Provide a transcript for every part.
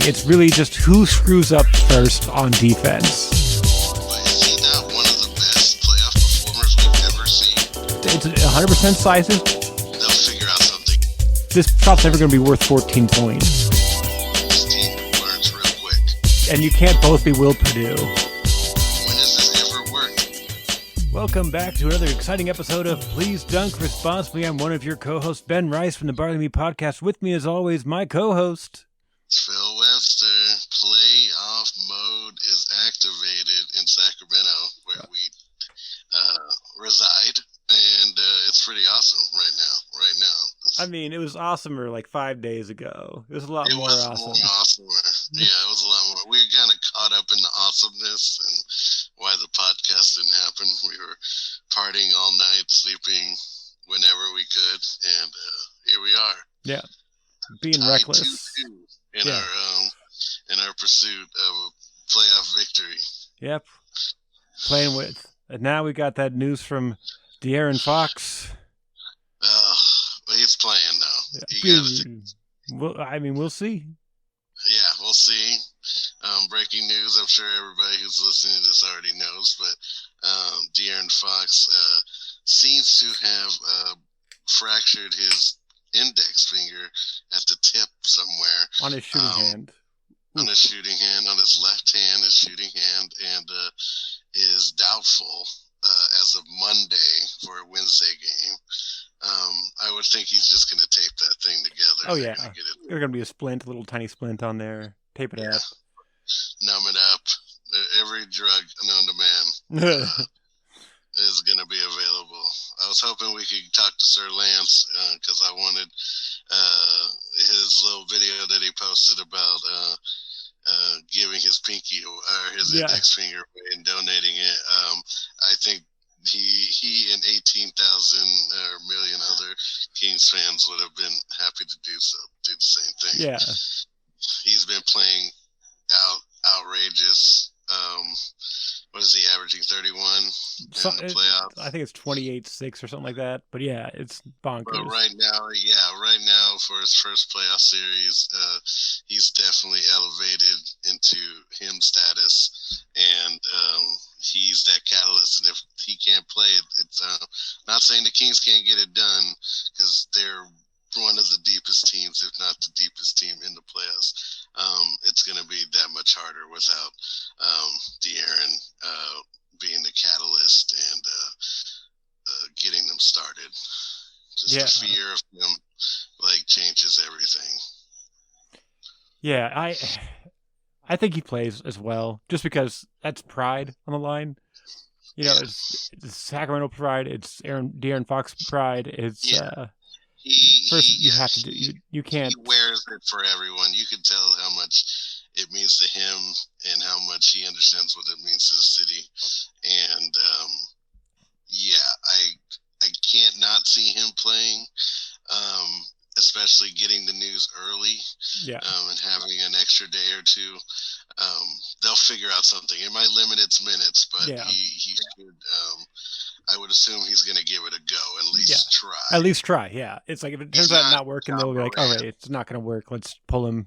It's really just who screws up first on defense. Is he not one of the best playoff performers we've ever seen? It's 100% sizes. They'll figure out something. This shot's never going to be worth 14 points. This team learns real quick. And you can't both be Will Purdue. When has this ever worked? Welcome back to another exciting episode of Please Dunk Responsibly. I'm one of your co-hosts, Ben Rice from the Barley Me Podcast. With me, as always, my co-host, Phil Webster. Playoff mode is activated in Sacramento, where we reside, and it's pretty awesome right now. I mean, it was awesomer like 5 days ago. It was a lot more awesome. More awesomer. Yeah, it was a lot more. We were kind of caught up in the awesomeness and why the podcast didn't happen. We were partying all night, sleeping whenever we could, and here we are. Yeah, being reckless. In our pursuit of a playoff victory. Yep, playing with. And now we got that news from De'Aaron Fox. But he's playing now. We'll see. Yeah, we'll see. Breaking news. I'm sure everybody who's listening to this already knows, but De'Aaron Fox seems to have fractured his index finger at the tip somewhere. On his shooting hand. On his shooting hand, on his left hand, his shooting hand, and is doubtful as of Monday for a Wednesday game. I would think he's just going to tape that thing together. Oh, yeah. There's going to be a little tiny splint on there. Tape it up. Numb it up. Every drug known to man is going to be available. I was hoping we could talk to Sir Lance because I wanted his little video that he posted about giving his pinky or his index finger away and donating it. I think he and 18,000 or million other Kings fans would have been happy to do the same thing. Yeah, he's been playing outrageous. What is he averaging? 31 in the playoffs. I think it's 28-6 or something like that. But yeah, it's bonkers. But right now for his first playoff series, he's definitely elevated into him status, and he's that catalyst. And if he can't play it, it's not saying the Kings can't get it done because they're one of the deepest teams, if not the deepest team in the playoffs. It's going to be that much harder without De'Aaron being the catalyst and getting them started. Just the fear of him changes everything. Yeah, I think he plays as well, just because that's pride on the line. You know, it's Sacramento pride, it's De'Aaron Fox pride. It's you have to do. You can't. He wears it for everyone. You can tell how much it means to him and how much he understands what it means to the city. And I can't not see him playing, especially getting the news early. Yeah. And having an extra day or two. They'll figure out something. It might limit its minutes, but he should. I would assume he's going to give it a go. At least try. At least try. Yeah. It's like if it turns out not working, they'll be like, "All right, it's not going to work. Let's pull him."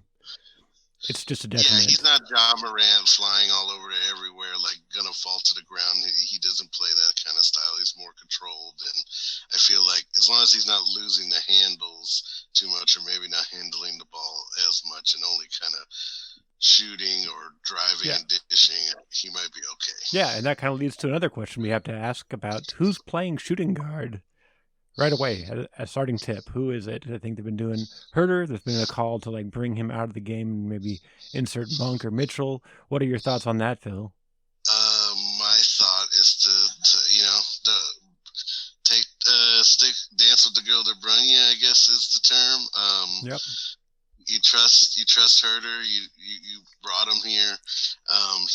It's just a detriment. Yeah, he's not John Morant flying all over everywhere, going to fall to the ground. He doesn't play that kind of style. He's more controlled, and I feel like as long as he's not losing the handles too much, or maybe not handling the ball as much, and only kind of shooting or driving and dishing, he might be okay. Yeah, and that kind of leads to another question we have to ask about who's playing shooting guard right away. A starting tip. Who is it? I think they've been doing Herter. There's been a call to bring him out of the game and maybe insert Monk or Mitchell. What are your thoughts on that, Phil? My thought is to dance with the girl that brung you, I guess is the term. Yep. You trust Herter. You brought him here.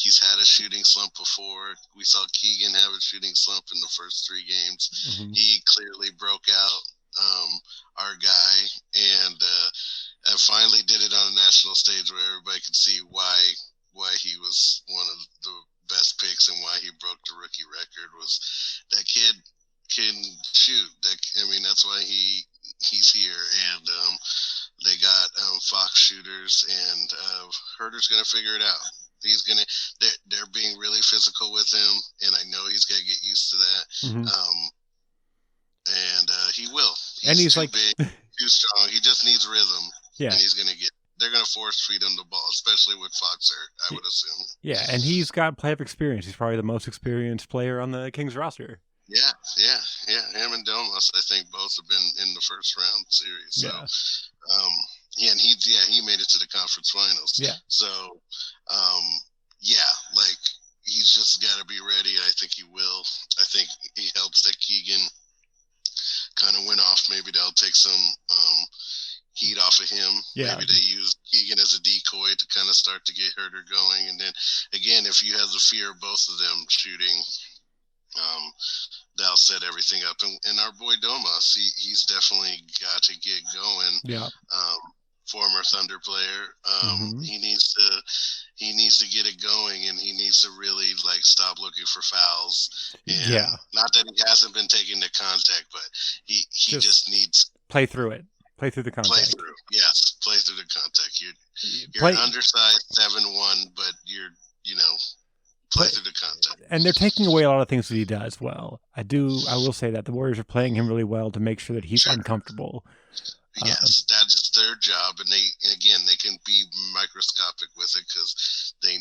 He's had a shooting slump before. We saw Keegan have a shooting slump in the first 3 games. Mm-hmm. He clearly broke out, our guy, and finally did it on a national stage where everybody could see why he was one of the best picks and why he broke the rookie record. Was that kid can shoot? That's why he's here, and they got Fox shooters, and Herder's going to figure it out. They're being really physical with him, and I know he's got to get used to that. And he will. He's too big, too strong. He just needs rhythm. Yeah. And they're going to force feed him the ball, especially with Fox hurt, I would assume. Yeah, and he's got playoff experience. He's probably the most experienced player on the Kings roster. Yeah. Him and Domas, I think, both have been in the first round series. So, and he made it to the conference finals. Yeah. So, he's just got to be ready. I think he will. I think he helps that Keegan kind of went off. Maybe they'll take some heat off of him. Yeah. Maybe they use Keegan as a decoy to kind of start to get Herder going. And then, again, if you have the fear of both of them shooting, that'll set everything up. And our boy Domas, he's definitely got to get going. Yeah. Former Thunder player. He needs to get it going, and he needs to really stop looking for fouls. And not that he hasn't been taking the contact, but he just needs play through it. Play through the contact. Play through the contact. You're an undersized 7'1", but you're play through the contact. And they're taking away a lot of things that he does well. I will say that the Warriors are playing him really well to make sure that he's uncomfortable. Yes, that's their job, and they can be microscopic with it because they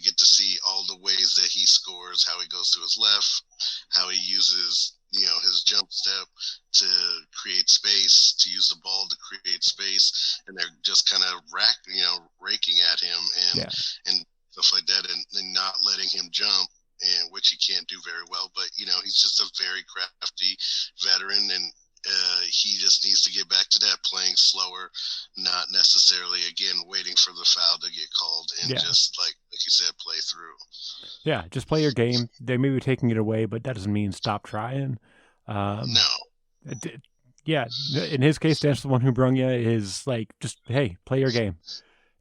get to see all the ways that he scores, how he goes to his left, how he uses his jump step to create space, to use the ball to create space, and they're just kind of raking at him and stuff like that, and not letting him jump. And which he can't do very well, but he's just a very crafty veteran, and he just needs to get back to that, playing slower, not necessarily again waiting for the foul to get called, and just like you said, play through. Yeah, just play your game. They may be taking it away, but that doesn't mean stop trying. No. Yeah, in his case, that's the one who brung you is just hey, play your game.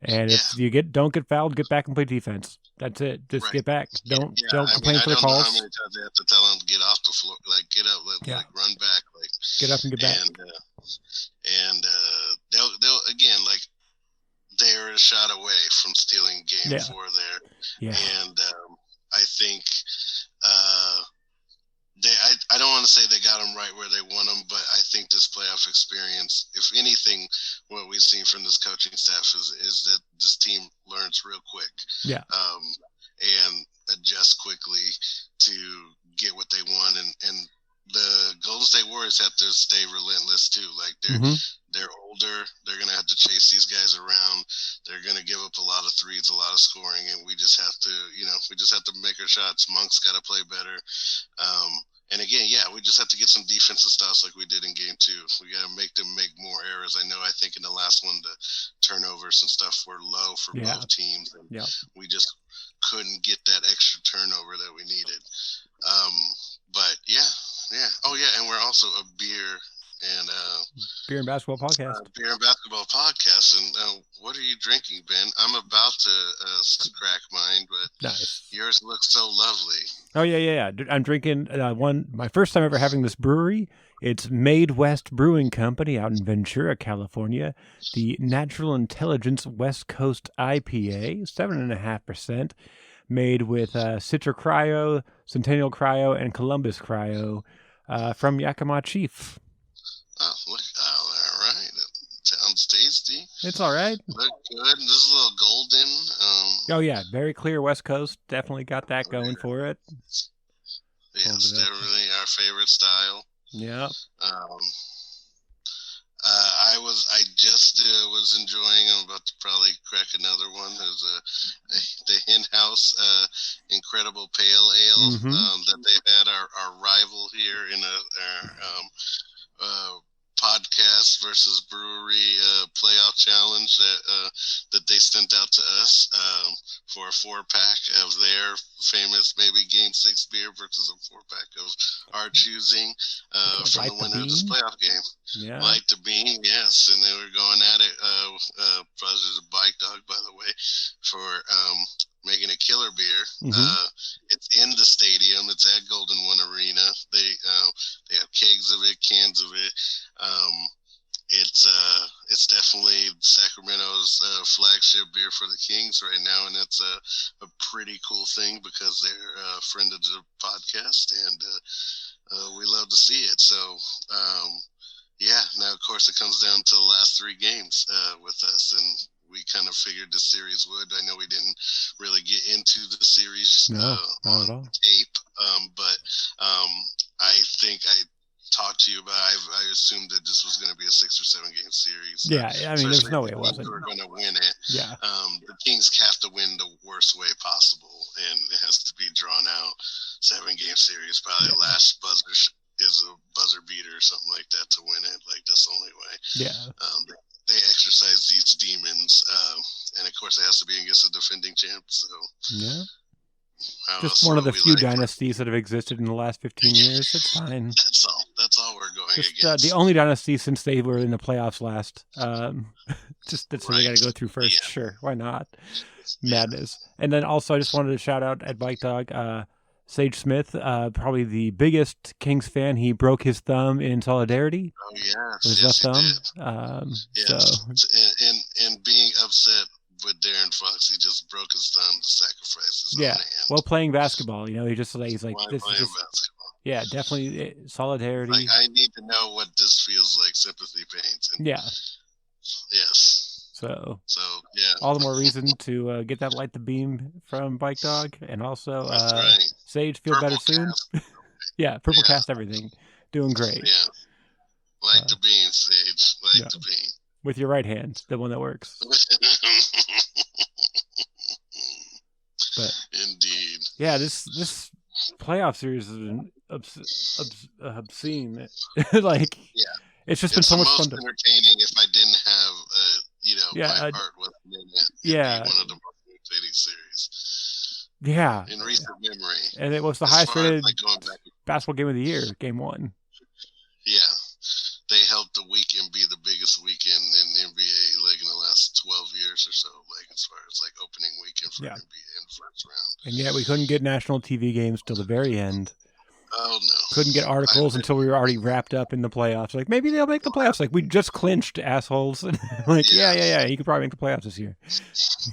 And if you don't get fouled, get back and play defense. That's it. Just get back. Don't complain for the calls. I don't know how many times they have to tell him get off the floor, get up, run back, get up and get back. And they'll again they're a shot away from stealing game 4 there. Yeah. And I think I don't want to say they got them right where they want them, but I think this playoff experience, if anything, what we've seen from this coaching staff is that this team learns real quick. Yeah. And adjust quickly to get what they want. And the Golden State Warriors have to stay relentless too. They're older. They're going to have to chase these guys around. They're going to give up a lot of threes, a lot of scoring, and we just have to make our shots. Monk's got to play better. And again, we just have to get some defensive stops like we did in game 2. We got to make them make more errors. I think in the last one, the turnovers and stuff were low for both teams, and we just couldn't get that extra turnover that we needed. But oh yeah, and we're also a beer and basketball podcast. Beer and basketball podcast. And what are you drinking, Ben? I'm about to crack mine, but nice. Yours looks so lovely. Oh yeah. I'm drinking my first time ever having this brewery. It's Madewest Brewing Company out in Ventura, California. The Natural Intelligence West Coast IPA, 7.5%, made with Citra Cryo, Centennial Cryo, and Columbus Cryo from Yakima Chief. Oh, look! All right, it sounds tasty. It's all right. Look good. This is a little golden. Oh yeah, very clear West Coast. Definitely got that going for it. Yes, definitely our favorite style. Yeah. I just was enjoying. I'm about to probably crack another one. There's the Hen House Incredible Pale Ale that they had our rival here in our podcast versus brewery playoff challenge that they sent out to us for a 4-pack of their famous maybe Game 6 beer versus a 4-pack of our choosing from the winner of this playoff game. Yeah. Like the bean, yes, and they were going at it. There's a bike dog, by the way, for making a killer beer. It's in the stadium. It's at Golden One Arena. They have kegs of it, cans of it. it's definitely Sacramento's flagship beer for the Kings right now, and it's a pretty cool thing because they're a friend of the podcast, and we love to see it. So now of course it comes down to the last 3 games with us, and we kind of figured the series would. I know we didn't really get into the series on tape, but I think I talked to you about. I assumed that this was going to be a 6 or 7 game series. Yeah, I mean, there's no way it wasn't. We were going to win it. Yeah. The Kings have to win the worst way possible, and it has to be drawn out 7 game series. Probably the last buzzer is a buzzer beater or something like that to win it. Like that's the only way. Yeah. They exercise these demons, and of course it has to be against a defending champ. So yeah. Just one of the few dynasties that have existed in the last 15 years. It's fine. That's all we're going against. The only dynasty since they were in the playoffs last. Just that's what they got to go through first. Yeah. Sure, why not? Madness. And then also, I just wanted to shout out at Bike Dog, Sage Smith, probably the biggest Kings fan. He broke his thumb in solidarity. Oh yeah, his left thumb. So and being upset with Darren Fox, he just broke his thumb to sacrifice his own hand. Well, playing basketball, he's like, this is basketball. Yeah, definitely solidarity. Like, I need to know what this feels like, sympathy pains. And yes. So yeah, all the more reason to get that light the beam from Bike Dog, and also Sage, feel Purple better soon. Yeah, Purple Cast everything, doing great. Yeah, light the beam, Sage, light the beam. With your right hand, the one that works. But indeed. Yeah, this playoff series has been obscene. Like, it's just been so much fun. Entertaining. If I didn't have, my heart wasn't in it. Yeah, one of the most entertaining series. Yeah, in recent memory. And it was the highest rated basketball game of the year, Game 1. Yeah. They helped the weekend be the biggest weekend in NBA, like in the last 12 years or so, like as far as like opening weekend for NBA in first round. And yet we couldn't get national TV games till the very end. Oh no! Couldn't get articles until we were already wrapped up in the playoffs. Like maybe they'll make the playoffs. Like we just clinched, assholes. Like yeah. You could probably make the playoffs this year.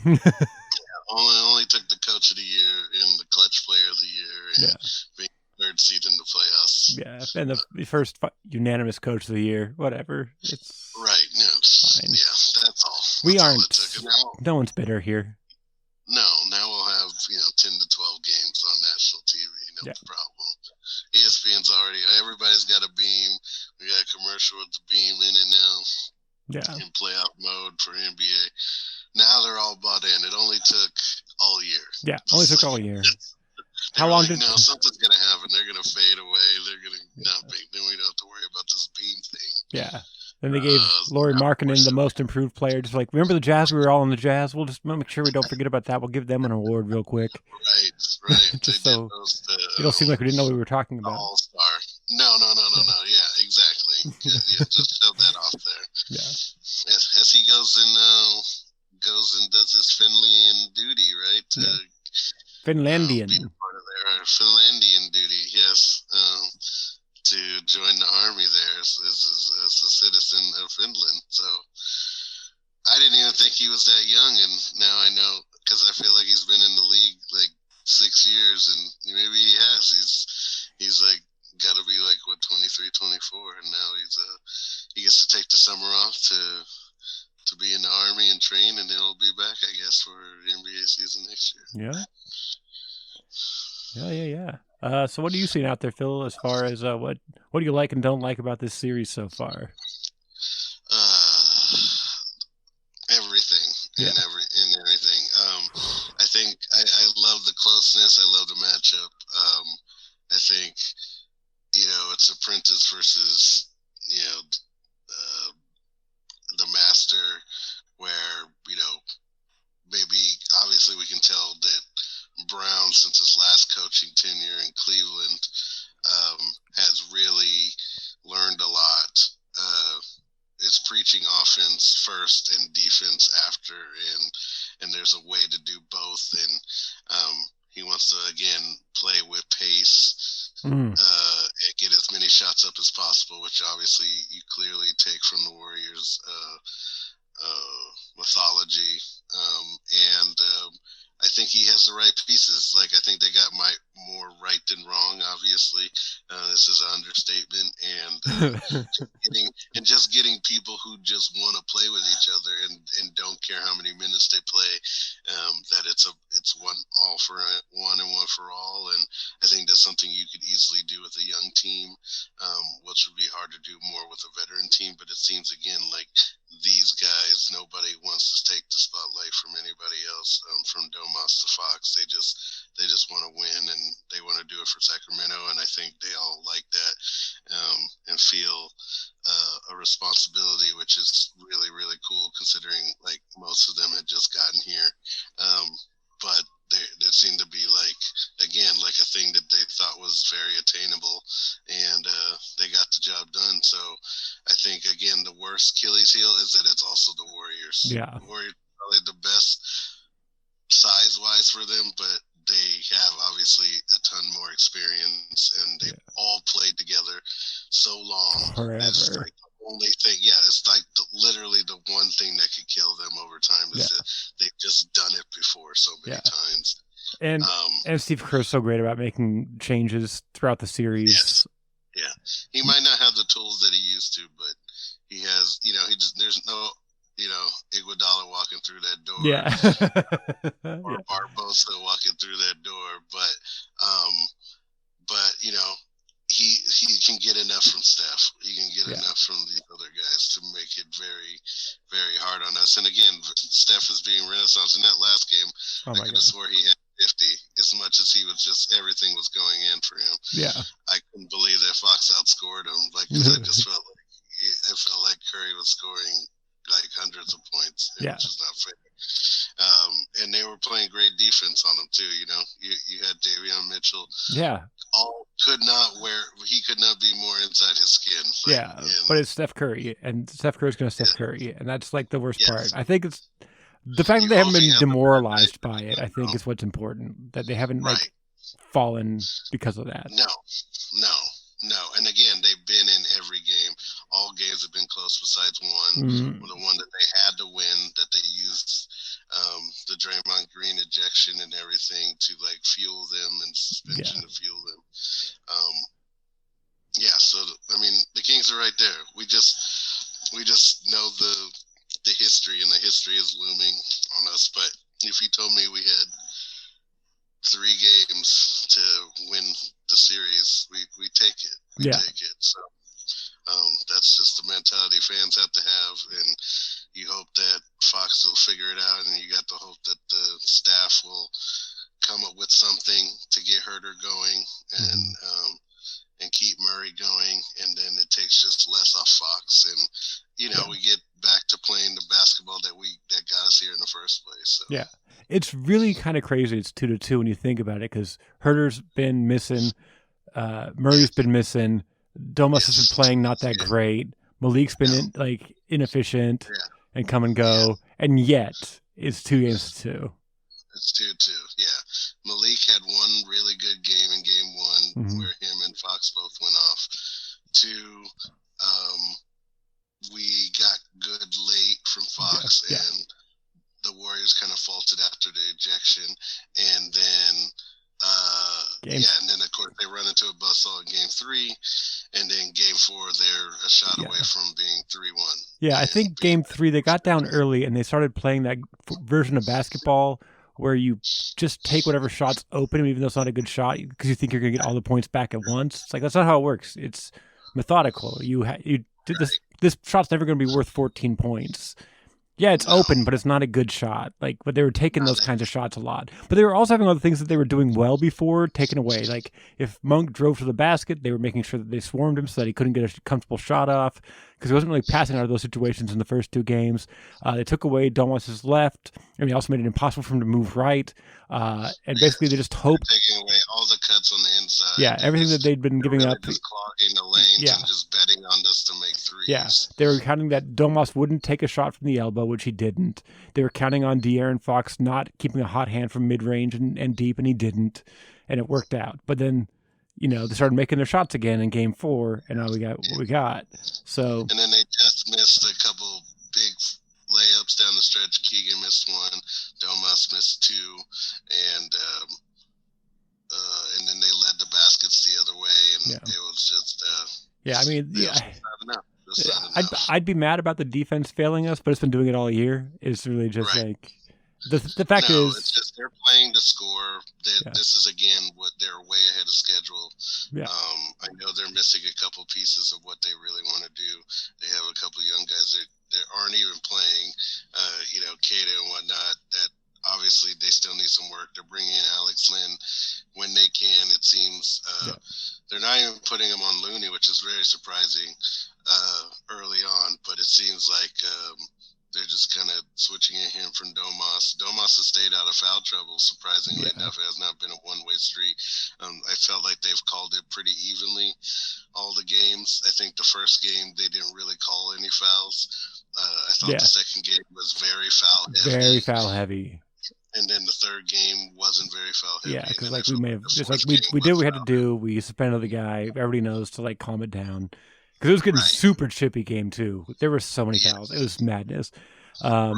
Only took the coach of the year and the clutch player of the year. And being third seed in the playoffs. Yeah, and the first unanimous coach of the year. Whatever. It's right. No, it's fine. Yeah, that's all. We that's aren't. Now, no one's bitter here. No, now we'll have 10 to 12 games on national TV. No problem. ESPN's already. Everybody's got a beam. We got a commercial with the beam in it now. Yeah. In playoff mode for NBA. Now they're all bought in. It only took all year. Yeah, only took all year. How long did? No, something's gonna happen. They're gonna fade away. They're gonna not be. Then we don't have to worry about this beam thing. Yeah. Then they gave Lauri Markkanen the most improved player. Just like, remember the Jazz? We were all in the Jazz. We'll just make sure we don't forget about that. We'll give them an award real quick. Right. Just so it'll seem like we didn't know what we were talking about. All-Star. No. Yeah, exactly. Just shove that off there. Yeah. As he goes and does his Finlandian duty, right? Finlandian. Being part of their Finlandian duty, yes. To join the army there as a citizen of Finland. So I didn't even think he was that young, and now I know because I feel like he's been in the league like 6 years, and maybe he has. He's like got to be like 23, 24, and now he gets to take the summer off to be in the army and train, and then he'll be back, I guess, for the NBA season next year. Yeah. So what are you seeing out there, Phil, as far as what do you like and don't like about this series so far? Everything. And everything. I think I love the closeness. I love the matchup. I think, it's apprentice versus, the master, where, maybe obviously we can tell that Brown, since his last coaching tenure in Cleveland, has really learned a lot. Is preaching offense first and defense after, and there's a way to do both. And he wants to again play with pace, and get as many shots up as possible, which obviously you clearly take from the Warriors' mythology. I think he has the right pieces. Like, I think they got more right than wrong, obviously. This is an understatement. And getting people who just want to play with each other and don't care how many minutes they play, that it's one all for one and one for all. And I think that's something you could easily do with a young team, which would be hard to do more with a veteran team. But it seems, again, like these guys, nobody wants to take the spotlight from anybody else, from Domas to Fox. They just want to win, and they want to do it for Sacramento, and I think they all like that, and feel a responsibility, which is really, really cool, considering like most of them had just gotten here. But there seemed to be like a thing that they thought was very attainable, and they got the job done. So I think, again, the worst Achilles heel is that it's also the Warriors. Yeah. The Warriors are probably the best size-wise for them, but they have obviously a ton more experience, and they've all played together so long. Forever. It's like the only thing, it's like literally the one thing that could kill them over time is that they've just done it before so many times. And Steve Kerr's so great about making changes throughout the series. Yes. Yeah, he might not have the tools that he used to, but he has. There's no, Iguodala walking through that door. Yeah. Or Barbosa walking through that door, but he can get enough from Steph. He can get enough from these other guys to make it very, very hard on us. And again, Steph is being renaissance. In that last game, I could have swore he had 50, as much as he was just, everything was going in for him. Yeah. I couldn't believe that Fox outscored him. Like, I just felt like Curry was scoring like hundreds of points, which is not fair. And they were playing great defense on him too. You had Davion Mitchell. Yeah. He could not be more inside his skin. But it's Steph Curry, and Steph Curry's going to Steph Curry, and that's like the worst part. I think it's the fact that they haven't been demoralized by it. I think is what's important, that they haven't fallen because of that. No. And again, they've been in every game. All games have been close besides one. The one that they had to win, that they used the Draymond Green ejection and everything to fuel them, and suspension to fuel them. So the Kings are right there. We just know the history, and the history is looming on us. But if you told me we had 3 games to win the series, we take it. We take it. So that's just the mentality fans have to have, and you hope that Fox will figure it out, and you got to hope that the staff will come up with something to get Herter going, and keep Murray going, and then it takes just less off Fox, and we get back to playing the basketball that got us here in the first place. So. It's really kind of crazy. It's 2-2 when you think about it, because Herter's been missing, Murray's been missing, Domas has been playing not that great, Malik's been inefficient and come and go, and yet it's 2-2. It's 2-2. Yeah, Malik had one really good game in game 1 where him and Fox both went off. 2, we got good late from Fox, and the Warriors kind of faltered after the ejection, and then and then of course they run into a buzzsaw in game 3, and then game 4 they're a shot away from being 3-1. I think game 3 they got down early, and they started playing that version of basketball where you just take whatever shot's open, even though it's not a good shot, because you think you're going to get all the points back at once. It's that's not how it works. It's methodical. This shot's never going to be worth 14 points. Yeah, it's open, but it's not a good shot. But they were taking those kinds of shots a lot. But they were also having other things that they were doing well before taken away. If Monk drove to the basket, they were making sure that they swarmed him so that he couldn't get a comfortable shot off, because he wasn't really passing out of those situations in the first 2 games. They took away Domas' left, and they also made it impossible for him to move right. And basically they just hoped... Taking away all the cuts on the inside. Yeah, everything that they'd been giving up. Just clogging the lanes and just betting on us to make threes. Yeah, they were counting that Domas wouldn't take a shot from the elbow, which he didn't. They were counting on De'Aaron Fox not keeping a hot hand from mid-range and deep, and he didn't. And it worked out. But then they started making their shots again in Game 4, and now we got what we got. So, and then they just missed a couple big layups down the stretch. Keegan missed one, Domas missed two, and then they led the baskets the other way, and it was just I'd be mad about the defense failing us, but it's been doing it all year. It's really just like the fact is, it's just they're playing to score. This is again what they're way ahead of schedule. Yeah. I know they're missing a couple pieces of what they really want to do. They have a couple of young guys that aren't even playing. Kata and whatnot. That obviously they still need some work. They're bringing in Alex Lynn when they can. It seems they're not even putting him on Looney, which is very surprising early on. But it seems like they're just kind of switching him from Domas. Domas has stayed out of foul trouble, surprisingly enough. It has not been a one-way street. I felt like they've called it pretty evenly all the games. I think the first game they didn't really call any fouls. I thought the second game was very foul heavy. Very foul heavy. And then the third game wasn't very foul heavy. Yeah, because we may have just we did what we had to do. We suspended the guy. Everybody knows to calm it down. Because it was getting super chippy game too. There were so many fouls. It was madness,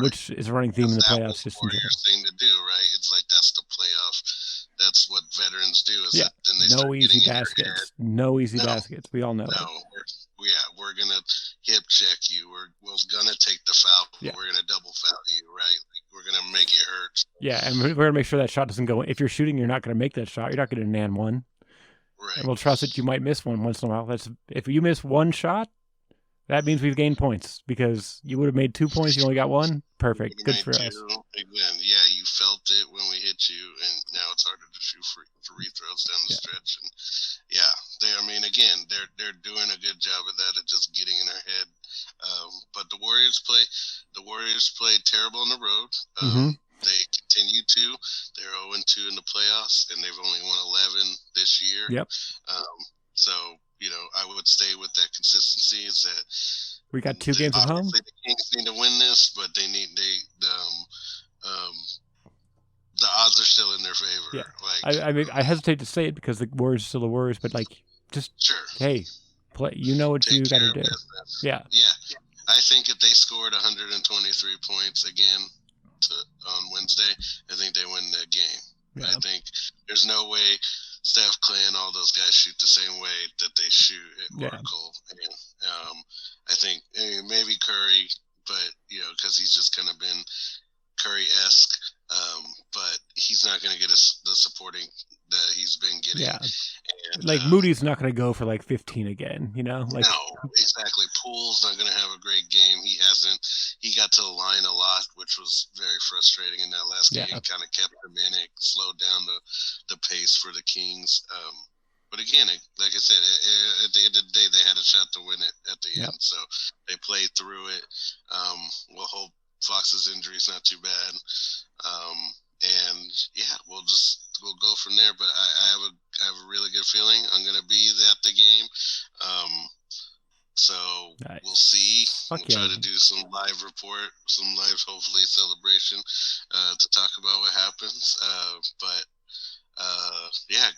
which is a running theme in the playoffs. That's the Warriors thing to do, right? It's like that's the playoff. That's what veterans do. Is then they no easy baskets. No easy baskets. We all know. No, we're gonna hip check you. We're gonna take the foul. But we're gonna double foul you, right? We're gonna make it hurt. Yeah, and we're gonna make sure that shot doesn't go. If you're shooting, you're not gonna make that shot. You're not gonna nan one. Right. And we'll trust that you might miss one once in a while. If you miss one shot, that means we've gained points because you would have made 2 points. You only got one. Perfect. Good for us. Again, you felt it when we hit you, and now it's harder to shoot free throws down the stretch. And they're doing a good job of that, of just getting in our head. But the Warriors play terrible on the road. They continue to. They're 0-2 in the playoffs, and they've only won 11 this year. Yep. So, I would stay with that consistency. Is that we got 2 games at home? The Kings need to win this, but the odds are still in their favor. Yeah. I hesitate to say it because the Warriors are still the Warriors, but hey, play. You know what you got to do. Business. Yeah. I think if they scored 123 points again on Wednesday, I think they win the game. Yeah. I think there's no way Steph, Clay, and all those guys shoot the same way that they shoot at Oracle. And, I think maybe Curry, but because he's just kind of been Curry-esque, but he's not going to get the supporting that he's been getting. Yeah. And, Moody's not going to go for 15 again, No, exactly. Poole's not going to have a great game. He got to the line a lot, which was very frustrating in that last game. Kind of kept them in it, slowed down the pace for the Kings. But again, like I said, at the end of the day, they had a shot to win it at the end. So they played through it. We'll hope Fox's injury is not too bad. We'll go from there. But I have a really good feeling. I'm going to be at the game. So nice. We'll see. We'll try to do some live report, some live, hopefully, celebration to talk about what happens.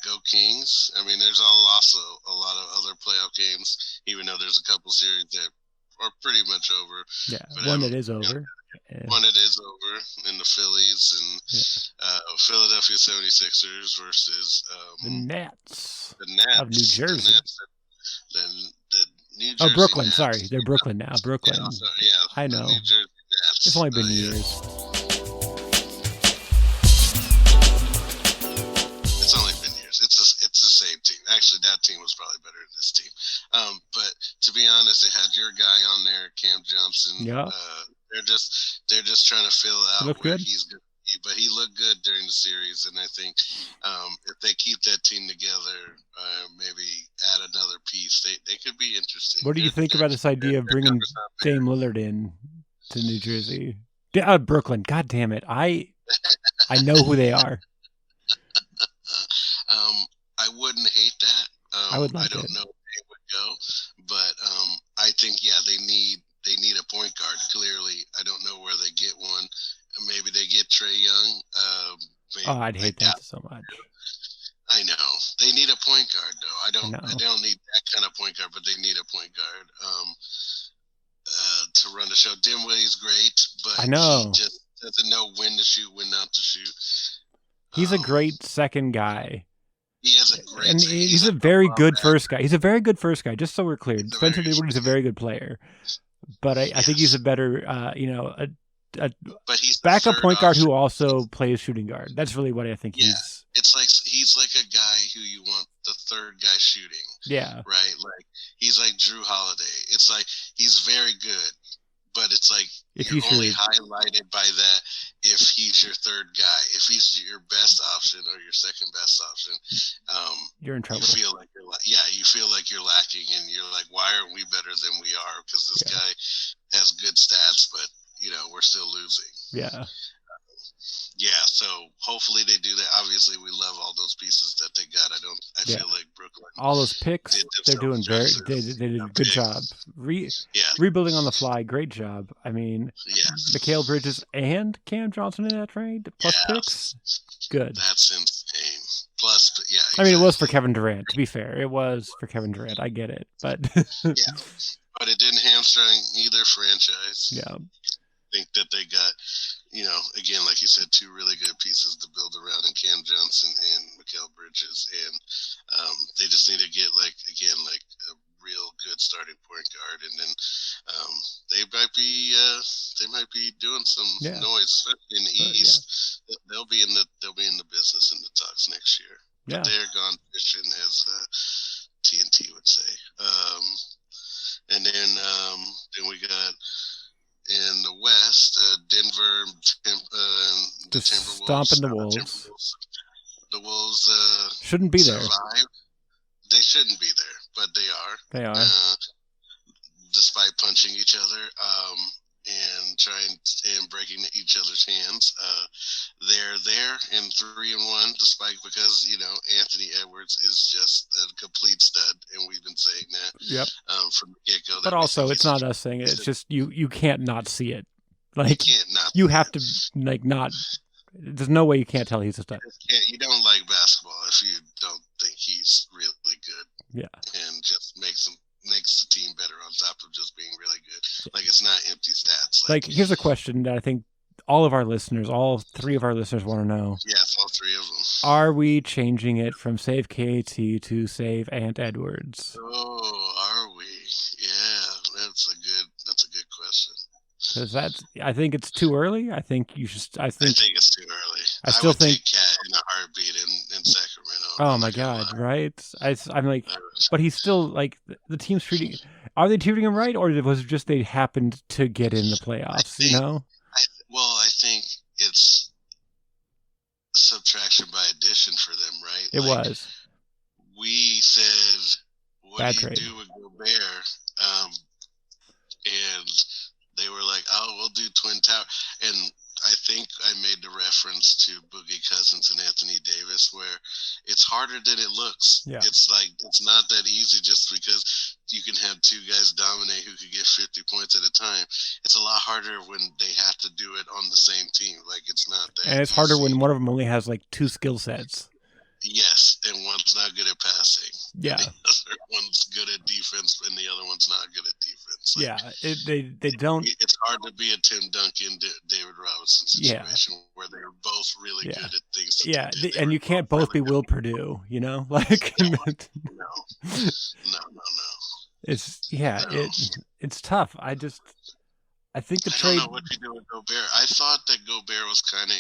Go Kings. There's also a lot of other playoff games, even though there's a couple series that are pretty much over. Yeah, but one that is over. One that is over in the Phillies and Philadelphia 76ers versus the Nets of New Jersey. The New Jersey Brooklyn. Nets. Sorry, they're Brooklyn now. Brooklyn. I know. New Jersey Nets. It's only been years. It's only been years. It's the same team. Actually, that team was probably better than this team. But to be honest, they had your guy on there, Cam Johnson. Yeah. They're just trying to fill out where good. he's good. But he looked good during the series, and I think if they keep that team together, maybe add another piece, they could be interesting. What do you think about this idea of bringing Dame Lillard in to New Jersey? Brooklyn. God damn it! I know who they are. I wouldn't hate that. I would like I don't know if they would go, but I think they need a point guard. Clearly, I don't know where they get one. Maybe they get Trae Young. I'd hate that so much. I know they need a point guard though. I don't need that kind of point guard, but they need a point guard to run the show. Dinwiddie's great, but I know he just doesn't know when to shoot, when not to shoot. He's a great second guy. He is a great, and he's a very good first guy. He's a very good first guy. Just so we're clear, Spencer Dinwiddie's a very good player, but I think he's a better, but he's backup point guard who also plays shooting guard. That's really what I think he's. It's like he's like a guy who you want the third guy shooting. Yeah. Right. Like he's like Drew Holiday. It's like he's very good, but it's like you're only highlighted by that if he's your third guy. If he's your best option or your second best option, you're in trouble. You feel like you feel like you're lacking, and you're like, why aren't we better than we are? Because this guy has good stats, but we're still losing. Yeah. So hopefully they do that. Obviously, we love all those pieces that they got. I feel like Brooklyn. All those picks, they're doing they did a good job. Rebuilding on the fly, great job. I mean, Mikal Bridges and Cam Johnson in that trade, plus picks, good. That's insane. Plus, I mean, it was for Kevin Durant. To be fair, it was for Kevin Durant. I get it, but but it didn't hamstring either franchise. Yeah. I think that they got, again, like you said, two really good pieces to build around in Cam Johnson and Mikal Bridges, and they just need to get a real good starting point guard, and then they might be doing some noise, especially in the East. They'll be in the business in the talks next year. But they're gone fishing, as TNT would say. And then we got. In the West, Denver, the Timberwolves, stomping the Wolves. The Wolves shouldn't be there. They shouldn't be there, but they are. They are, despite punching each other and trying and breaking each other's hands. They're there in 3-1, because Anthony Edwards is just a complete stud, and we've been saying that from the get-go. But also, it's not us saying it. It's just you can't not see it. Like you have to not. There's no way you can't tell he's a stud. You don't like basketball if you don't think he's really good. Yeah, and just makes the team better on top of just being really good. Like, it's not empty stats. Like here's a question that I think all three of our listeners want to know. Yes, all three of them. Are we changing it from save KAT to save Ant Edwards? Oh, are we? Yeah, that's a good question. Because I think it's too early. I think you should. I think it's too early. I still think Cat in a heartbeat in Sacramento. Oh my God! Right? I'm like, but he's still like the team's treating. Are they treating him right, or was it just they happened to get in the playoffs? I think it's subtraction by addition for them, right? It was. We said, "What Bad do you trade. do with Gobert?" And they were like, "Oh, we'll do Twin Tower." And I think I made the reference to Boogie Cousins and Anthony Davis, where it's harder than it looks. Yeah. It's like, it's not that easy just because you can have two guys dominate who could get 50 points at a time. It's a lot harder when they have to do it on the same team. Like, it's not that And it's easy. harder when one of them only has like two skill sets. Yes, and one's not good at passing. Yeah. And the other one's good at defense, and the other one's not good at defense. Like, they don't. It's hard to be a Tim Duncan, David Robinson situation where they're both really good at things. Yeah, and you can't both be Will Purdue, Like No. It's tough. I think the trade. I don't know what you do with Gobert. I thought that Gobert was kind of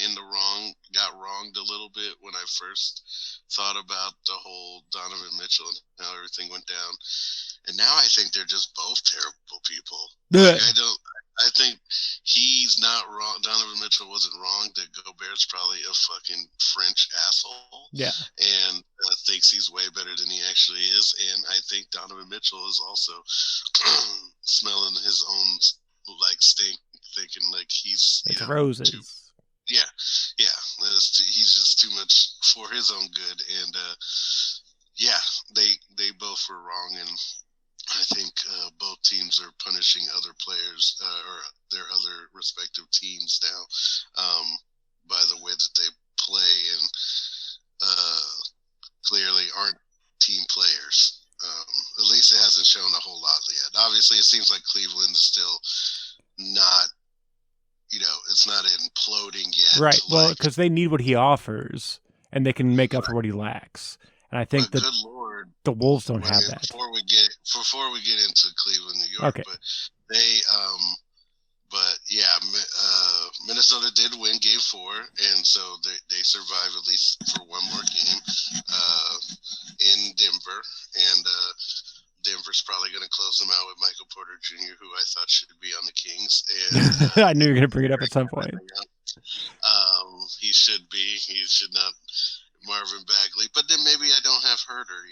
got wronged a little bit when I first thought about the whole Donovan Mitchell and how everything went down. And now I think they're just both terrible people. Like, I think he's not wrong. Donovan Mitchell wasn't wrong that Gobert's probably a fucking French asshole. Yeah. And thinks he's way better than he actually is. And I think Donovan Mitchell is also smelling his own stink, thinking like he's roses. He's just too much for his own good, and they both were wrong, and I think both teams are punishing other players or their other respective teams now by the way that they play, and clearly aren't team players. At least it hasn't shown a whole lot yet. Obviously, it seems like Cleveland is still not, it's not imploding yet. Right. Well, because they need what he offers, and they can make up for what he lacks. And I think that good Lord, the Wolves don't have that. Before we get into Cleveland, New York, okay. But they, Minnesota did win Game 4, and so they survive at least for one more game in Denver, and Denver's probably going to close them out with Michael Porter Jr., who I thought should be on the Kings. And I knew you were going to bring it up at some point. He should be. He should not. Marvin Bagley, but then maybe I don't have Herter,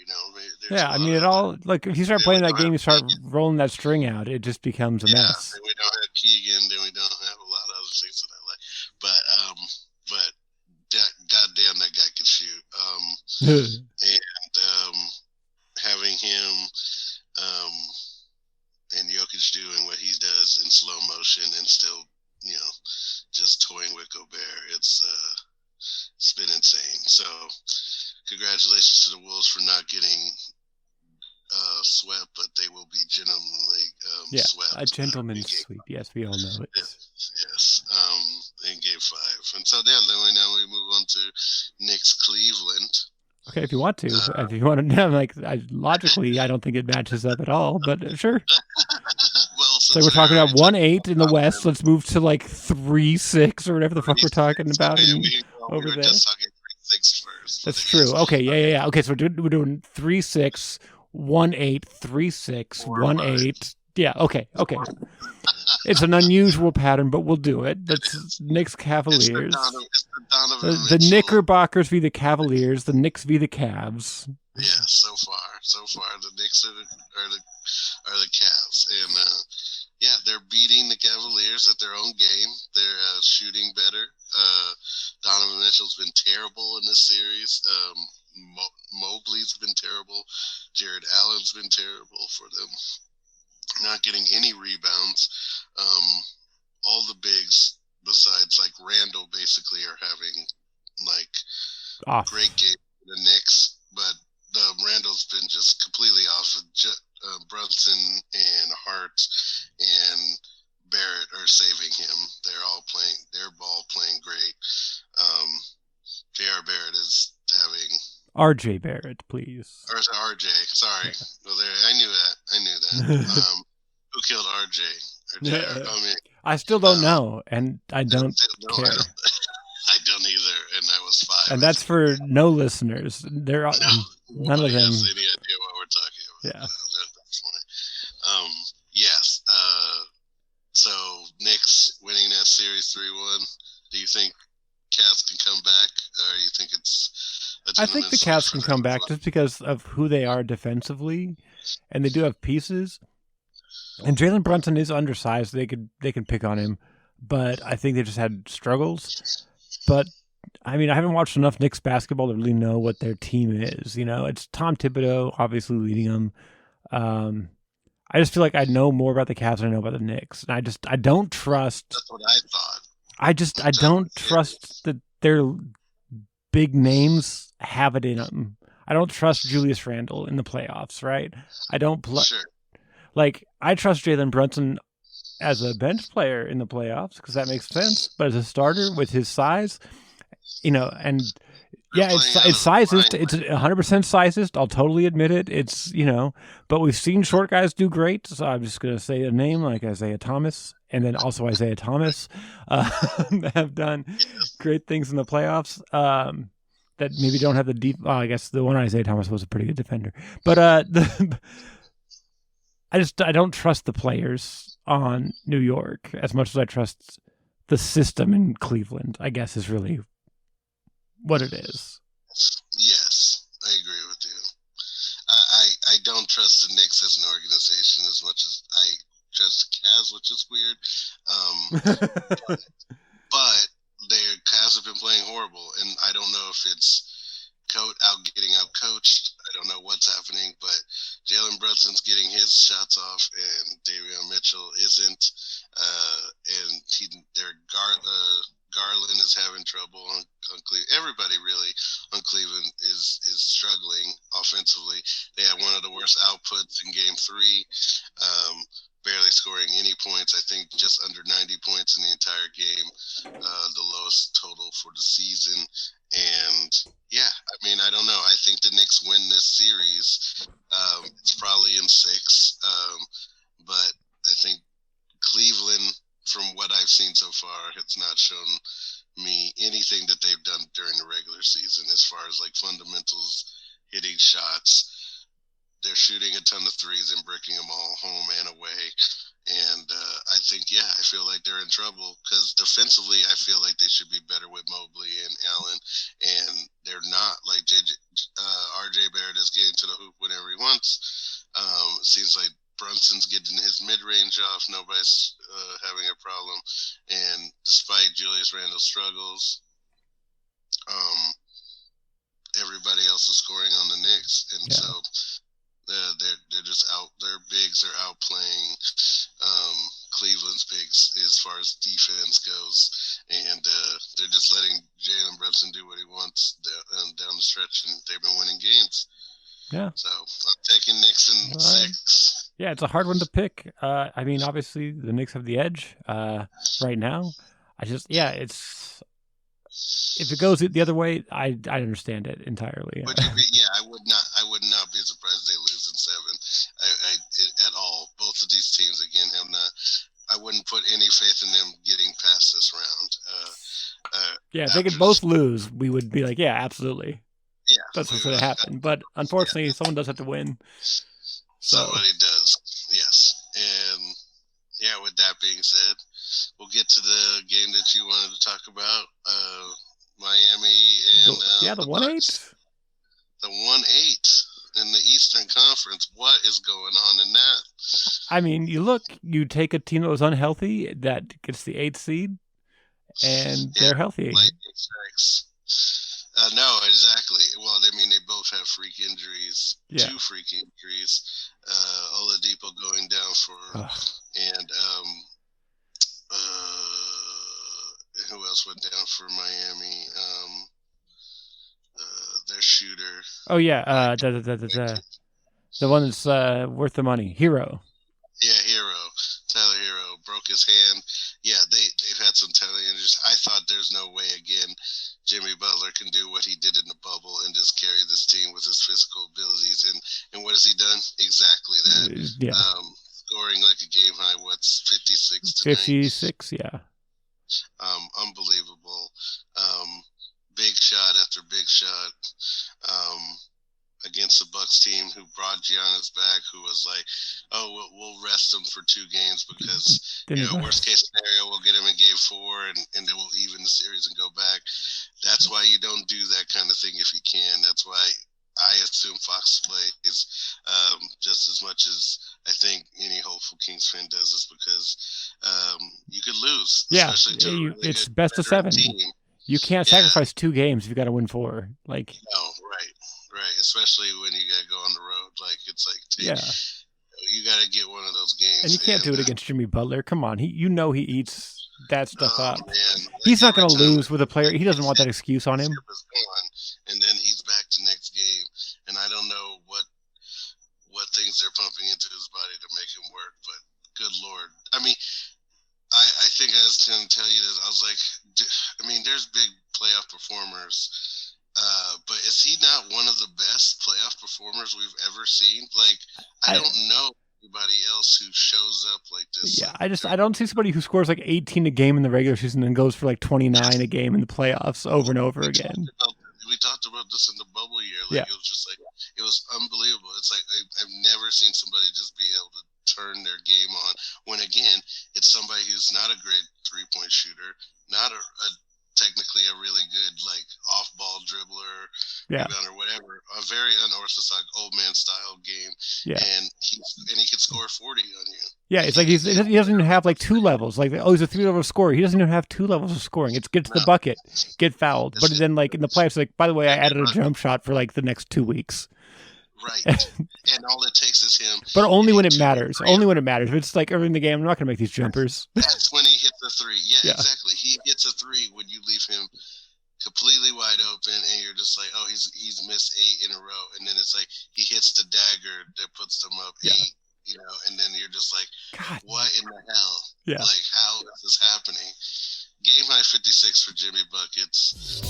Yeah, I mean, it all, like, if you start playing that game, you start rolling that string out, it just becomes a mess. Then we don't have Keegan, then we don't have a lot of other things that I like. But goddamn, that guy can shoot. And having him and Jokic doing what he does in slow motion and still, just toying with Gobert, it's been insane. So, congratulations to the Wolves for not getting swept, but they will be genuinely swept. A gentleman's sweep. Yes, we all know it. Yes. In Game 5, and so then we move on to Knicks Cleveland. Okay, if you want to, logically, I don't think it matches up at all, but sure. So we're talking about 1-8 in the West. Let's move to 3-6 or whatever the fuck we're talking about over there. Just talking 3-6 first. That's true. Okay, yeah. Okay, so we're doing 3-6, 1-8, 3-6, 1-8. Yeah. Okay. It's an unusual pattern, but we'll do it. That's Knicks Cavaliers. The Knickerbockers v. the Cavaliers. The Knicks v. the Cavs. Yeah. So far, the Knicks are the Cavs, and they're beating the Cavaliers at their own game. They're shooting better. Donovan Mitchell's been terrible in this series. Mobley's been terrible. Jared Allen's been terrible for them. Not getting any rebounds. All the bigs besides Randall basically are having great games for the Knicks, but Randall's been just completely off. Brunson and Hart and Barrett are saving him. They're all playing their ball, playing great. J.R. Barrett is having R.J. Barrett, please. Or R.J. Sorry. Well, I knew that. Who killed R.J.? I still don't know, and I don't care. I don't either, and I was 5. And that's for no listeners. None of them has any idea what we're talking about. Yeah. That's funny. Yes. So Knicks winning that series 3-1. Do you think Cavs can come back, or you think it's? I think the Cavs can come back just because of who they are defensively, and they do have pieces. And Jalen Brunson is undersized. They can pick on him, but I think they just had struggles. But I mean, I haven't watched enough Knicks basketball to really know what their team is. It's Tom Thibodeau obviously leading them. I just feel like I know more about the Cavs than I know about the Knicks, and I don't trust. That's what I thought. I don't trust that their big names have it in them. I don't trust Julius Randle in the playoffs, right? I don't Sure. I trust Jalen Brunson as a bench player in the playoffs because that makes sense. But as a starter with his size, and yeah, it's sizist. It's 100% sizist. I'll totally admit it. It's, but we've seen short guys do great. So I'm just going to say a name like Isaiah Thomas, and then also Isaiah Thomas have done great things in the playoffs. That maybe don't have the deep. Well, I guess the one Isaiah Thomas was a pretty good defender, but I don't trust the players on New York as much as I trust the system in Cleveland, I guess is really what it is. Yes, I agree with you. I don't trust the Knicks as an organization as much as I trust the Cavs, which is weird. But their Cavs have been playing horrible, and I don't know if it's getting out coached. I don't know what's happening, but Jalen Brunson's getting his shots off, and Davion Mitchell isn't. And Garland is having trouble on Cleveland. Everybody really on Cleveland is struggling offensively. They had one of the worst outputs in Game 3, barely scoring any points. I think just under 90 points in the entire game, the lowest total for the season. And yeah, I mean, I don't know. I think the Knicks win this series. It's probably in 6, but I think Cleveland, from what I've seen so far, has not shown me anything that they've done during the regular season as far as like fundamentals, hitting shots. They're shooting a ton of threes and breaking them all home and away. And I think, I feel like they're in trouble because defensively, I feel like they should be better with Mobley and Allen. And they're not. Like RJ Barrett is getting to the hoop whenever he wants. It seems like Brunson's getting his mid-range off. Nobody's having a problem. And despite Julius Randle's struggles, everybody else is scoring on the Knicks. And so they're just out. Their bigs are outplaying Cleveland's bigs as far as defense goes. And they're just letting Jalen Brunson do what he wants down the stretch. And they've been winning games. Yeah. So I'm taking Knicks in 6. Yeah, it's a hard one to pick. I mean, obviously, the Knicks have the edge right now. It's if it goes the other way, I understand it entirely. Would you I would not. I would not be surprised they lose in 7. At all. Both of these teams again have not. I wouldn't put any faith in them getting past this round. If they could both lose, we would be like, yeah, absolutely. Yeah, that's what's going to happen. But unfortunately, someone does have to win. So. Somebody does, yes. And with that being said, we'll get to the game that you wanted to talk about. Miami and the 1-8. The 1-8 in the Eastern Conference. What is going on in that? I mean, you take a team that was unhealthy that gets the 8th seed, and they're healthy. Lightning strikes. No, exactly. Well, I mean, they both have freak injuries. Yeah. 2 freak injuries. Oladipo going down and who else went down for Miami? Their shooter. Oh yeah, the one that's worth the money, Hero. Yeah, Tyler Hero broke his hand. Yeah, they've had some talent injuries. I thought there's no way again Jimmy Butler can do what he did in the bubble and just carry this team with his physical abilities. And what has he done? Exactly that. Yeah. Scoring like a game high, 56 tonight? 56, yeah. Unbelievable. Big shot after big shot. Against the Bucks team who brought Giannis back, who was like, we'll rest him for 2 games because, worst case scenario, we'll get him in game 4 and then we'll even the series and go back. That's why you don't do that kind of thing if you can. That's why I assume Fox plays just as much as I think any hopeful Kings fan does, is because you could lose. Yeah, it's best of 7. Team. You can't sacrifice 2 games if you got to win 4. No, right. Especially when you got to go on the road. Like, it's like, you got to get one of those games. And you can't do it against Jimmy Butler. Come on. He eats that stuff up. Man. Like, he's not going to lose with a player. He doesn't want that excuse on him. And then he's back to next game. And I don't know what things they're pumping into his body to make him work. But good Lord. I mean, I think I was going to tell you this. I was like, I mean, there's big playoff performers. But is he not one of the best playoff performers we've ever seen? Like, I don't know anybody else who shows up like this. Yeah, I don't see somebody who scores like 18 a game in the regular season and goes for like 29 a game in the playoffs over and over again. We talked about this in the bubble year. Like, it was just like, it was unbelievable. It's like, I've never seen somebody just be able to turn their game on when, again, it's somebody who's not a great 3-point shooter, not a technically a really good like off-ball dribbler, rebounder, whatever. A very unorthodox old man style game. Yeah, and he can score 40 on you. Yeah, it's like he doesn't even have like 2 levels. Like, he's a 3-level scorer. He doesn't even have 2 levels of scoring. It's get to the bucket, get fouled. But then like in the playoffs, like, by the way, I added a jump shot for like the next 2 weeks. Right. And all it takes is him. But only when it matters. Only when it matters. If it's like early in the game, I'm not going to make these jumpers. That's when he hits a 3. Yeah, exactly. He hits a 3 when you leave him completely wide open, and you're just like, oh, he's missed 8 in a row, and then it's like he hits the dagger that puts them up 8, and then you're just like, God, what in the hell? Yeah. Like, how is this happening? Game high 56 for Jimmy Buckets.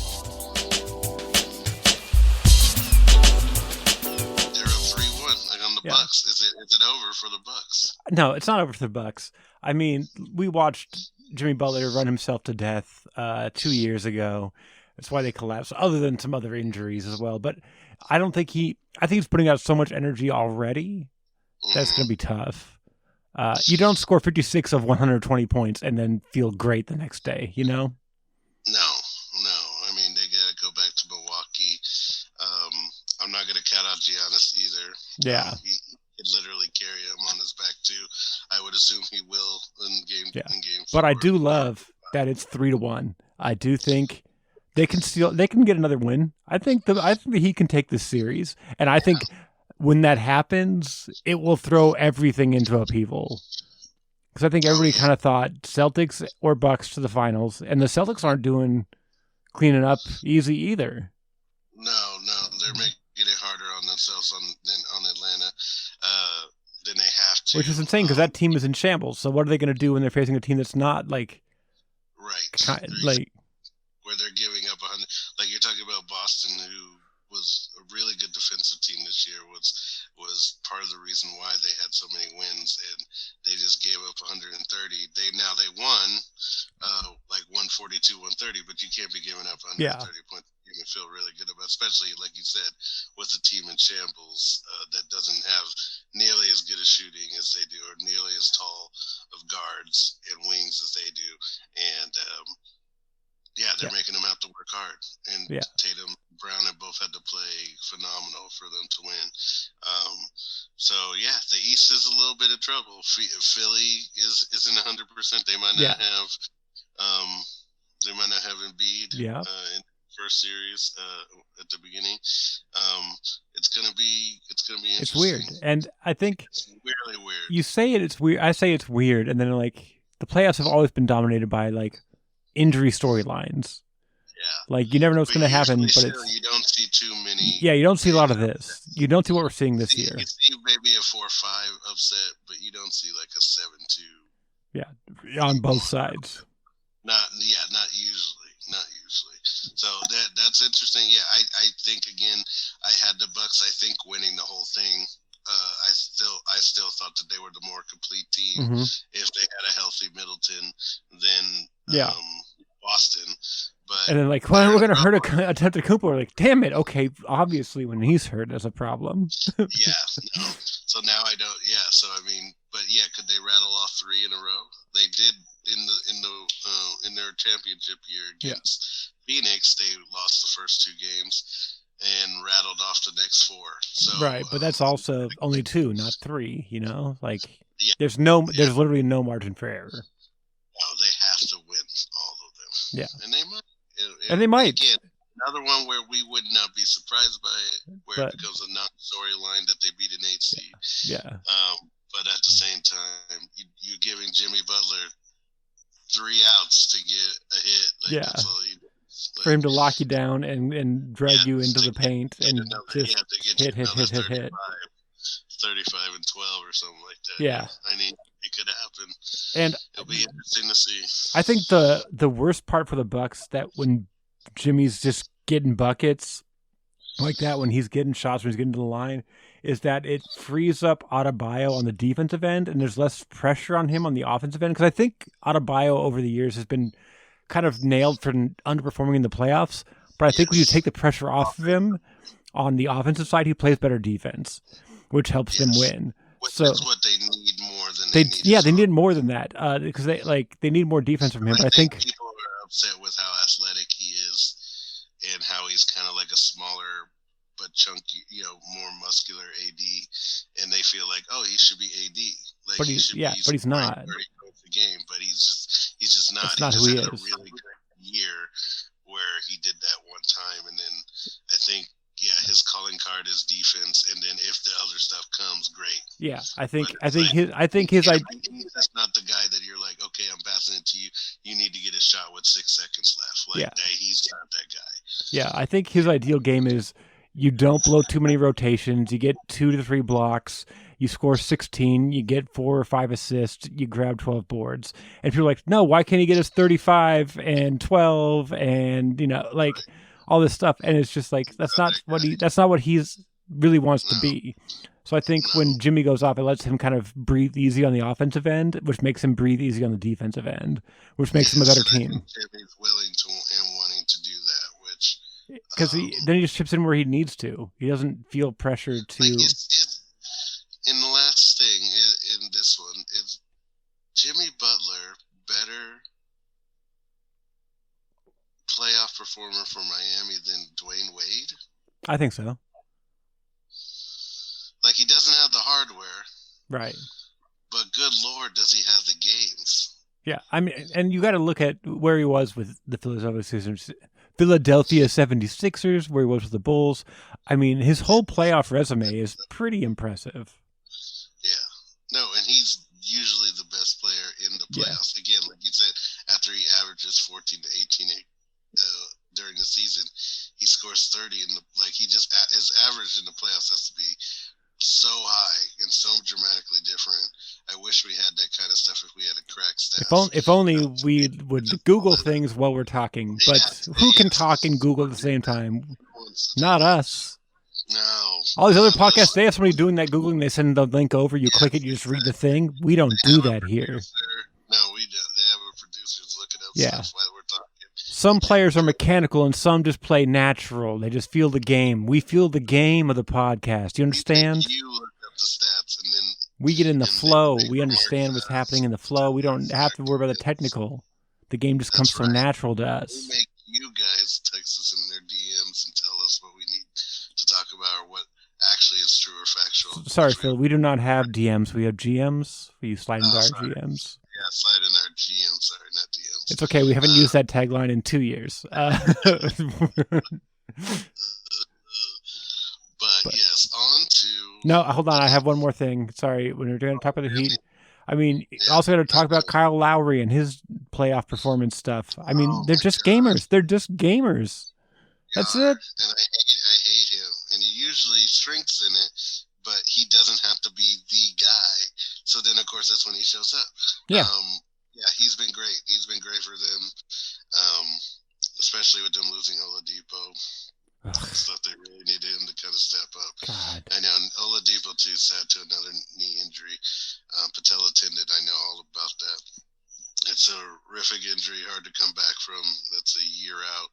They're up 3-1, like on the Bucks. Is it over for the Bucks? No, it's not over for the Bucks. I mean, we watched Jimmy Butler run himself to death 2 years ago. That's why they collapsed, other than some other injuries as well. But I think he's putting out so much energy already that's going to be tough. You don't score 56 of 120 points and then feel great the next day, you know? No. I mean, they got to go back to Milwaukee. I'm not going to count out Giannis either. Yeah. He could literally carry him on his back too. I would assume he will in game. Yeah. In game 4. But I do love that it's 3-1. I do think they can get another win. I think that he can take this series, and I think when that happens, it will throw everything into upheaval. Because I think everybody kind of thought Celtics or Bucks to the finals, and the Celtics aren't doing cleaning up easy either. No, they're making it harder on themselves than on Atlanta. Then they have to, which is insane because that team is in shambles. So what are they going to do when they're facing a team that's not like where they're giving up 100? Like you're talking about Boston, who was a really good defensive team this year, was part of the reason why they had so many wins, and they just gave up 130. They won like 142, 130, but you can't be giving up 130 points. You can feel really good about, especially like you said, with a team in shambles that doesn't have nearly as good a shooting as they do, or nearly as tall of guards and wings as they do, and they're making them have to work hard. And Tatum, Brown, and both had to play phenomenal for them to win. The East is a little bit of trouble. Philly isn't 100%. They might not have. They might not have Embiid in the first series at the beginning. It's gonna be interesting. It's weird, and I think it's really weird. You say it's weird. I say it's weird, and then like the playoffs have always been dominated by like injury storylines. Yeah. Like you never know what's going to happen, but you don't see too many. Yeah, you don't see a lot of this. You don't see what we're seeing this year. You see maybe a 4-5 upset, but you don't see like a 7-2. Yeah, on both sides. Not usually. So that's interesting. Yeah, I think again, I had the Bucks. I think winning the whole thing. I still thought that they were the more complete team if they had a healthy Middleton than Boston. But and then like, well, we're gonna hurt a Cooper. We're like, damn it. Okay, obviously when he's hurt, that's a problem. No. So now I don't. Yeah. So I mean, but could they rattle off 3 in a row? They did in their championship year against Phoenix. They lost the first 2 games and rattled off the next 4. So right, but that's also only 2, not 3. You know, like there's literally no margin for error. No, they have to win all of them. Yeah, and they might. And they might. Again, another one where we would not be surprised by it, where it becomes a non-storyline that they beat an 8 seed. Yeah. But at the same time, you're giving Jimmy Butler 3 outs to get a hit. Like, that's all he does. Like, for him to lock you down and drag you into the paint and just hit. 35 and 12 or something like that. Yeah. I mean, it could happen. And it'll be interesting to see. I think the worst part for the Bucks that when Jimmy's just getting buckets like that, when he's getting shots, when he's getting to the line, is that it frees up Adebayo on the defensive end and there's less pressure on him on the offensive end. Because I think Adebayo over the years has been kind of nailed for underperforming in the playoffs. But I think when you take the pressure off of him on the offensive side, he plays better defense, which helps them win. So that's what they need more than they need more than that because they need more defense from him. But I think people are upset with how athletic he is and how he's kind of like a smaller but chunky, more muscular AD, and they feel like, oh, he should be AD. Like, but he's not. 30 points a game, but he's just not. That's not he who he had is. A really good year where he did that one time, and then I think. Yeah, his calling card is defense, and then if the other stuff comes, great. Yeah, I think his that's not the guy that you're like, okay, I'm passing it to you. You need to get his shot with 6 seconds left. Yeah. He's not that guy. Yeah, I think his ideal game is you don't blow too many rotations, you get 2 to 3 blocks, you score 16, you get 4 or 5 assists, you grab 12 boards. And people are like, no, why can't he get us 35 and 12 and, like all this stuff? And it's just like, that's not what he's really wants to be. So I think when Jimmy goes off, it lets him kind of breathe easy on the offensive end, which makes him breathe easy on the defensive end, which makes him a better team. Jimmy's willing to and wanting to do that, which because then he just chips in where he needs to. He doesn't feel pressured to. And the last thing in this one is Jimmy Butler better playoff performer for Miami than Dwayne Wade? I think so. Like, he doesn't have the hardware. Right. But good Lord, does he have the games? Yeah, I mean, and you got to look at where he was with the Philadelphia 76ers, where he was with the Bulls. I mean, his whole playoff resume is pretty impressive. Yeah. No, and he's usually the best player in the playoffs. Yeah. Again, like you said, after he averages 14 to 18 during the season, he scores 30 his average in the playoffs has to be so high and so dramatically different. I wish we had that kind of stuff if we had a correct stats. If only we would Google things while we're talking. But who can talk and Google at the same time? Not us. No. All these other podcasts, they have somebody doing that Googling. They send the link over. You click it. You just read the thing. We don't do that here. No, we don't. They have a producer looking up stuff while we're talking. Some players are mechanical and some just play natural. They just feel the game. We feel the game of the podcast. You understand? You look up the stats and then we get in the flow. We understand what's happening in the flow. We don't have to worry about the technical. The game just comes so natural to us. We make you guys text us in their DMs and tell us what we need to talk about or what actually is true or factual. Sorry, Phil. We do not have DMs. We have GMs. You slide into our GMs. Yeah, slide in our GMs. Sorry, not DMs. It's okay. We haven't used that tagline in 2 years. But yes, on to... No, hold on. I have one more thing. Sorry, when we're going to talk about the Heat. I mean, also got to talk about Kyle Lowry and his playoff performance stuff. I mean, they're just gamers. They're just gamers. That's it. And I hate him. And he usually shrinks in it, but he doesn't have to be the guy. So then, of course, that's when he shows up. Yeah. Yeah, he's been great. He's been great for them, especially with them losing Oladipo. Stuff they really needed him to kind of step up. God. I know Oladipo too sad to another knee injury, patella tendon. I know all about that. It's a horrific injury, hard to come back from. That's a year out.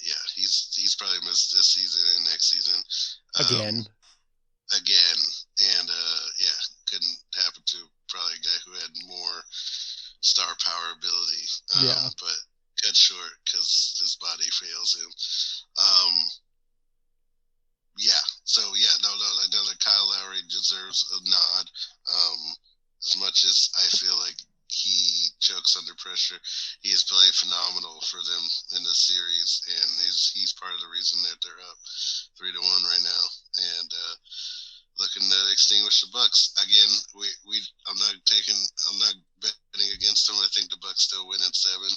Yeah, he's probably missed this season and next season. Again, and yeah, couldn't happen to probably a guy who had more star power ability. But cut short because his body fails him. Another Kyle Lowry deserves a nod. As much as I feel like he chokes under pressure, he has played phenomenal for them in the series, and he's part of the reason that they're up 3-1 right now, and looking to extinguish the Bucks again. I'm not betting against them. I think the Bucks still win in 7,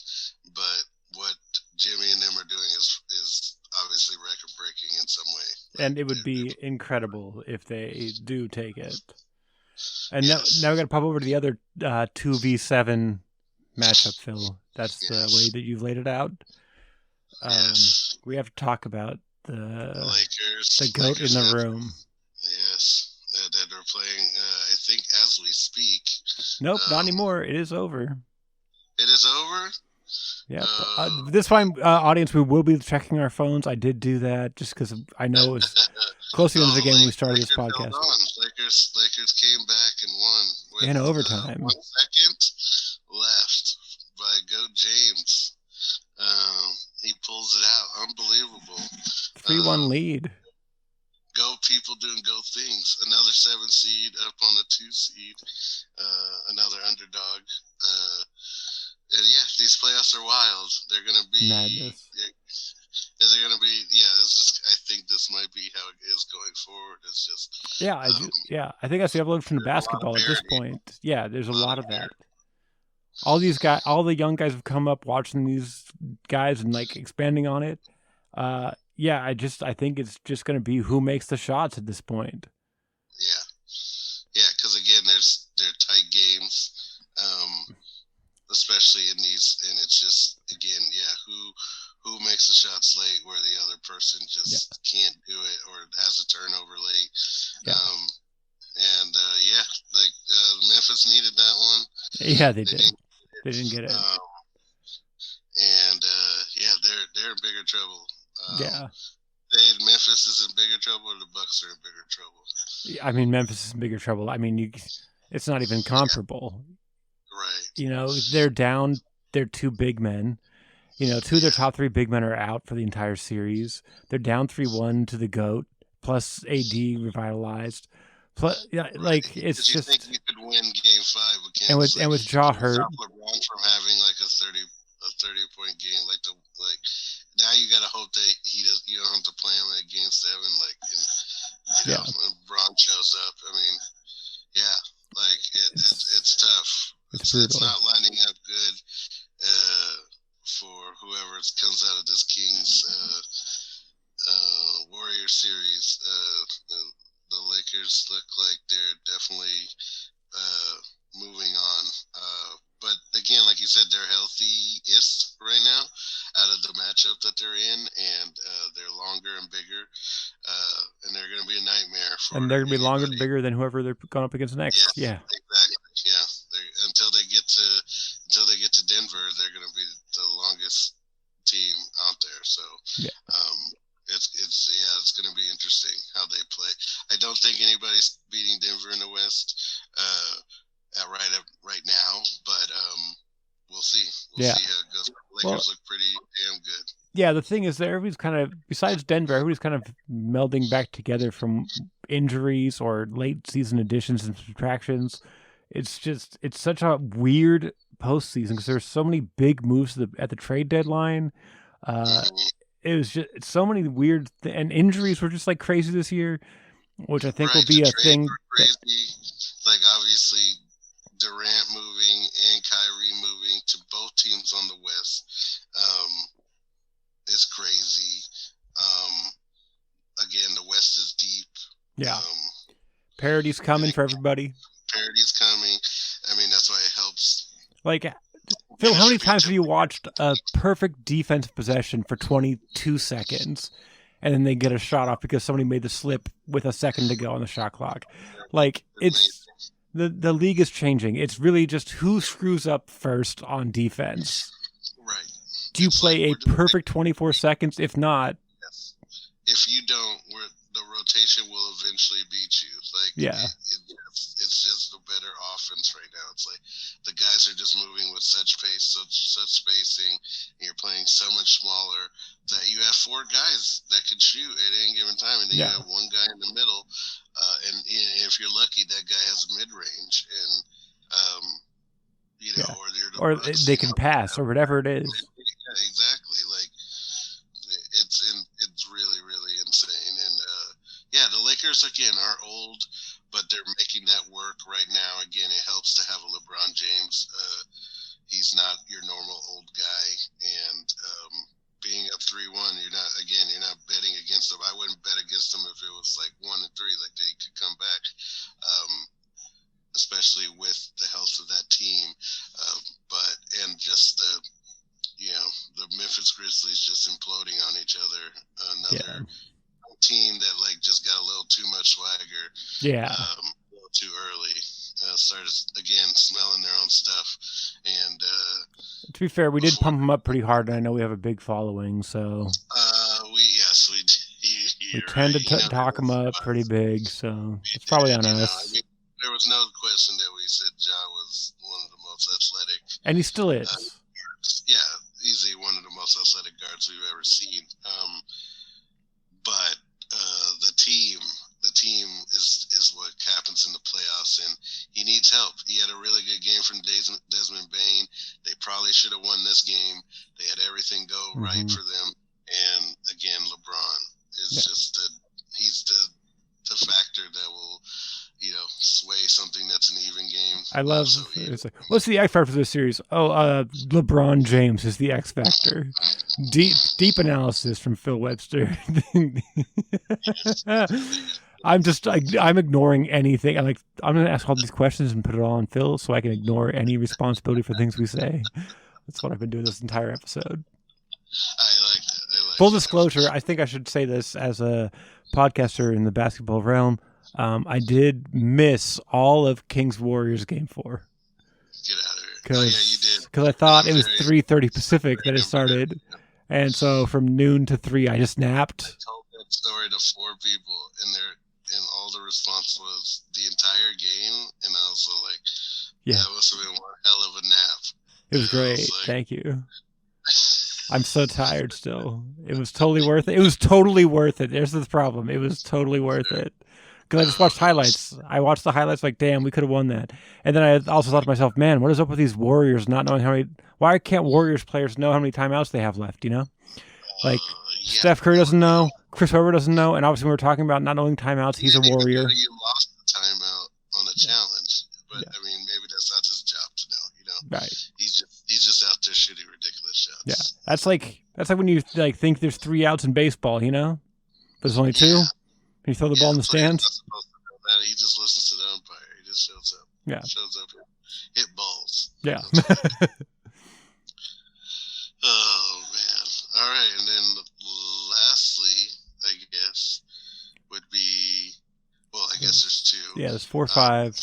but what Jimmy and them are doing is obviously record-breaking in some way. And it would be incredible if they do take it. And now we got to pop over to the other 2v7 matchup, Phil. That's the way that you've laid it out. We have to talk about the Lakers, the goat in the room. Yes, that are playing. I think as we speak. Nope, not anymore. It is over. It is over. Yeah. This time, audience, we will be checking our phones. I did do that just because I know it was close to the end of the game when we started this podcast. Lakers came back and won with in overtime. 1 second left by Goat James. He pulls it out. Unbelievable. 3-1 lead. Go people doing go things. Another 7 seed up on a 2 seed. Another underdog. And yeah, these playoffs are wild. They're going to be madness. Is it going to be? Yeah, it's just. I think this might be how it is going forward. It's just. Yeah, I do. Yeah, I think that's the evolution of basketball at this point. Yeah, there's a lot of that. all the young guys have come up watching these guys and like expanding on it. Yeah, I think it's just going to be who makes the shots at this point. Yeah, because again, they're tight games, especially in these, and it's just again, who makes the shots late where the other person just can't do it or has a turnover late. Yeah. Memphis needed that one. Yeah, they did. They didn't get it. They're in bigger trouble. Yeah. Memphis is in bigger trouble, or the Bucks are in bigger trouble? I mean, Memphis is in bigger trouble. I mean, it's not even comparable. Yeah. Right. You know, they're down. They're two big men. You know, two of their top three big men are out for the entire series. They're down 3-1 to the GOAT, plus AD revitalized. Plus, like it's you just. Think you could win Game 5 with Kansas, and with Jaw hurt. Stop LeBron from having like a 30-point game, now you gotta hope that you don't have to play him at Game 7, when Braun shows up. I mean, it's tough. It's brutal. It's not lining up good for whoever comes out of this Kings Warrior series. The Lakers look like they're definitely moving on. But again, like you said, they're healthiest right now out of the matchup that they're in, and they're longer and bigger, and they're going to be a nightmare for. And they're going to be longer and bigger than whoever they're going up against next. Yeah, exactly. Yeah, until they get to Denver, they're going to be the longest team out there. So it's going to be interesting how they play. I don't think anybody's beating Denver in the West right now, but we'll see. We'll see how it goes. Lakers look pretty damn good. Yeah, the thing is that everybody's kind of, besides Denver, everybody's kind of melding back together from injuries or late season additions and subtractions. It's such a weird postseason because there's so many big moves at the trade deadline. It was just so many weird and injuries were just like crazy this year, which I think will be a thing. Crazy, like obviously Durant moving and Kyrie moving to both teams on the West. It's crazy. Again, the West is deep. Yeah. Parity's coming for everybody. Parity's coming. I mean, that's why it helps. Like, Phil, how many times have you watched a perfect defensive possession for 22 seconds and then they get a shot off because somebody made the slip with a second to go on the shot clock? Like, it's the league is changing. It's really just who screws up first on defense. Right. Do you play a perfect 24 seconds? If not, yes. If you don't, the rotation will eventually beat you. It's just a better offense right now. It's like the guys are just moving with such pace, such spacing, and you're playing so much smaller that you have four guys that can shoot at any given time, and then you have one guy in the middle, and if you're lucky, that guy has a mid-range, and or they can pass or whatever it is. Yeah, exactly. Like it's really, really insane, and the Lakers again are old, but they're making that work right now. Again, it helps to have a LeBron James. He's not your normal old guy, and being up 3-1, you're not betting against him. I wouldn't bet against him if it was like 1-3, like that he could come back, especially with the health of that team. The Memphis Grizzlies just imploding on each other. Another team that like just got a little too much swagger. Yeah. A little too early. Started again smelling their own stuff. And to be fair, we did pump them up pretty hard, and I know we have a big following, so we tend to talk them up pretty big, so it's probably on us. There was no question that we said Ja was one of the most athletic, and he still is. Easily one of the most athletic guards we've ever seen. But the team is what happens in the playoffs, and he needs help. He had a really good game from Desmond Bane. They probably should have won this game. They had everything go right for them. And again, LeBron is just he's the factor that will, sway something that's an even game. I love. It's like, what's the X factor for this series? Oh, LeBron James is the X factor. Deep analysis from Phil Webster. I'm ignoring anything. I'm going to ask all these questions and put it all on Phil so I can ignore any responsibility for things we say. That's what I've been doing this entire episode. I like that. Full disclosure, I think I should say this as a podcaster in the basketball realm. I did miss all of Kings Warriors Game 4. Get out of here. You did. Because I thought it was 3:30 Pacific that it started. And so from noon to 3, I just napped. I told that story to 4 people, and all the response was the entire game. And I was like, that must have been one hell of a nap. It was great. Thank you. I'm so tired still. It was totally worth it. It was totally worth it. There's the problem. It was totally worth it. Because I just watched highlights. I watched the highlights like, damn, we could have won that. And then I also thought to myself, man, what is up with these Warriors not knowing how many... Why can't Warriors players know how many timeouts they have left, Steph Curry doesn't know. Chris Webber doesn't know. And obviously when we're talking about not knowing timeouts, he's a Warrior. You lost the timeout on a challenge. But, maybe that's not his job to know, Right. He's just out there shooting ridiculous shots. Yeah. That's like when you think there's 3 outs in baseball, But there's only 2. And you throw the ball in the stands. Not supposed to know that. He just listens to the umpire. He just shows up. Yeah. Shows up and hit balls. Yeah. Oh, man. All right. And then lastly, I guess, would be, I guess there's 2. Yeah, there's 4 or 5.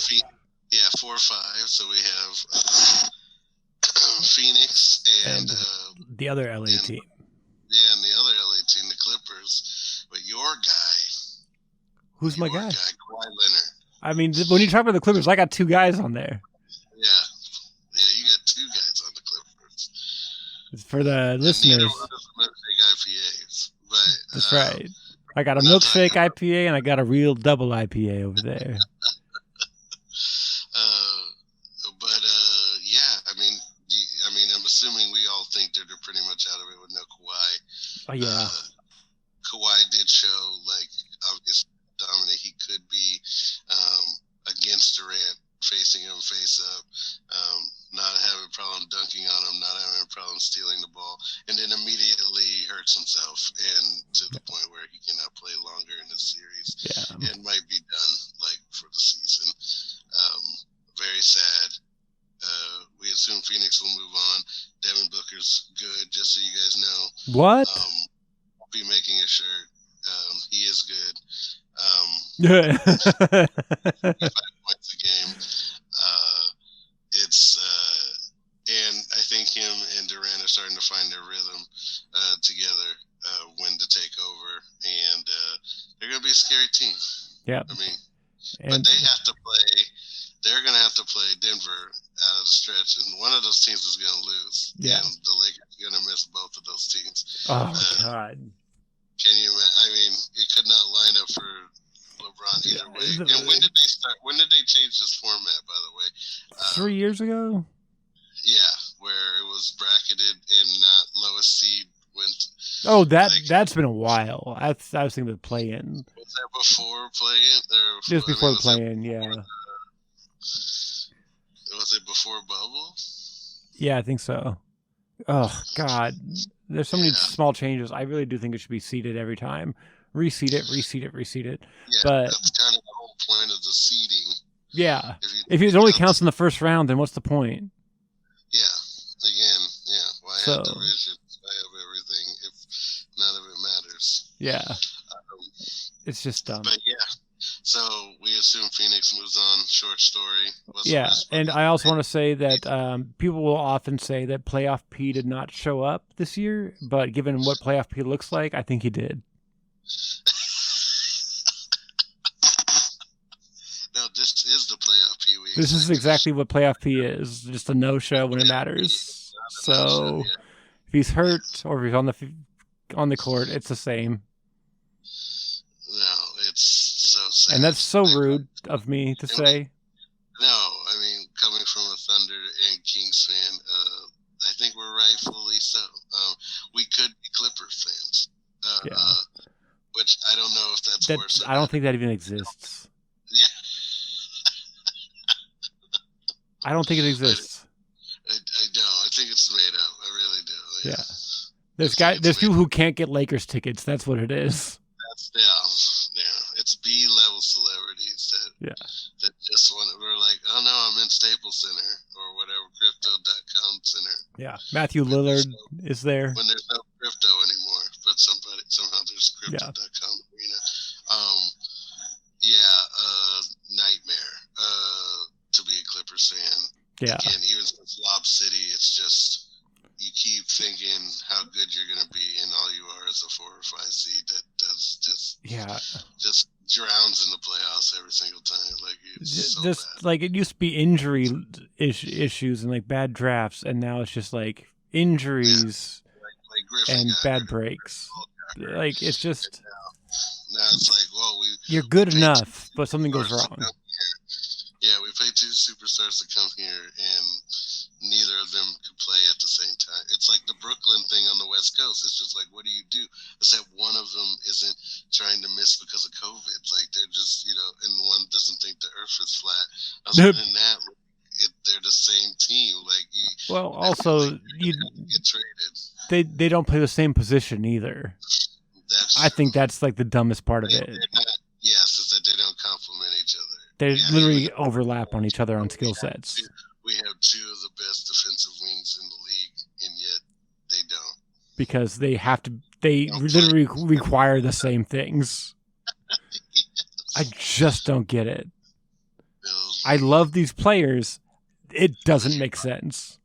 4 or 5. So we have Phoenix and the other LA team. Yeah, and the other LA team, the Clippers. But your guy. Who's my guy? Kawhi Leonard. I mean, when you talk about the Clippers, I got 2 guys on there. Yeah, you got 2 guys on the Clippers. For the listeners. Neither one of them are big IPAs, but that's right. I got a milkshake IPA and I got a real double IPA over there. I'm assuming we all think that they're pretty much out of it with no Kawhi. Oh yeah. Kawhi did show obviously dominant he could be against Durant, facing him face up, not having a problem dunking on him, not having a problem stealing the ball, and then immediately hurts himself and to the point where he cannot play longer in the series and might be done for the season. Very sad. We assume Phoenix will move on. Devin Booker's good, just so you guys know. What? I'll be making a shirt. He is good. 5 points a game. And I think him and Durant are starting to find their rhythm together when to take over. And they're going to be a scary team. Yeah. But they have to play. They're going to have to play Denver out of the stretch, and one of those teams is going to lose. Yeah. And the Lakers are going to miss both of those teams. Oh, God. Can you imagine? It could not line up for LeBron either way. And when did they start? When did they change this format, by the way? 3 years ago? Yeah, where it was bracketed and not lowest seed went. Oh, that's been a while. I was thinking of the play-in. Was that before play-in? Just before the play-in, yeah. Was it before bubble? Yeah, I think so. Oh, God. There's so many small changes. I really do think it should be seeded every time. Reseed it. Yeah, but that's kind of the whole point of the seeding. Yeah. If it only counts in the first round, then what's the point? Yeah. Again, why have divisions? Why have everything if none of it matters? Yeah. It's just dumb. But so we assume Phoenix moves on. Short story. Yeah, and I also want to say that people will often say that Playoff P did not show up this year, but given what Playoff P looks like, I think he did. No, this is the Playoff P week. This is exactly what Playoff P is, just a no-show when it matters. So if he's hurt or if he's on the court, it's the same. No, it's so sad. And that's so rude of me to say. No, coming from a Thunder and Kings fan, I think we're rightfully so. We could be Clippers fans. Which I don't know if that's worse. I don't think that even exists. Yeah. I don't think it exists. I don't. I think it's made up. I really do. Yeah. There's people who can't get Lakers tickets. That's what it is. It's B-level celebrities that just want to. We're like, oh no, I'm in Staples Center or whatever, crypto.com center. Yeah, Matthew Lillard is there. When there's no crypto anymore, but somehow there's crypto.com arena. Nightmare to be a Clippers fan. Yeah. Again, even since Lob City, it's just you keep thinking how good you're going to be, and all you are is a 4 or 5 seed that does just drowns in the playoffs every single time. Like it's so bad. Like it used to be injury issues and like bad drafts, and now it's just like injuries and bad breaks. Like it's just now it's like, well, you're good enough, but something goes wrong. Yeah, we paid 2 superstars to come here, and neither of them could play at the same time. It's like the Brooklyn thing on the West Coast. It's just like, what do you do? Except one of them isn't trying to miss because of COVID. Like they're just, and one doesn't think the Earth is flat. Other than that, they're the same team. Like also you get traded. They don't play the same position either. I think that's like the dumbest part of it. Yes, is that they don't complement each other. They literally overlap on each other on skill sets. We have 2 of the best defensive wings in the league, and yet they don't. Because they have to. They literally require the same things. Yes. I just don't get it. I love these players. It doesn't make sense.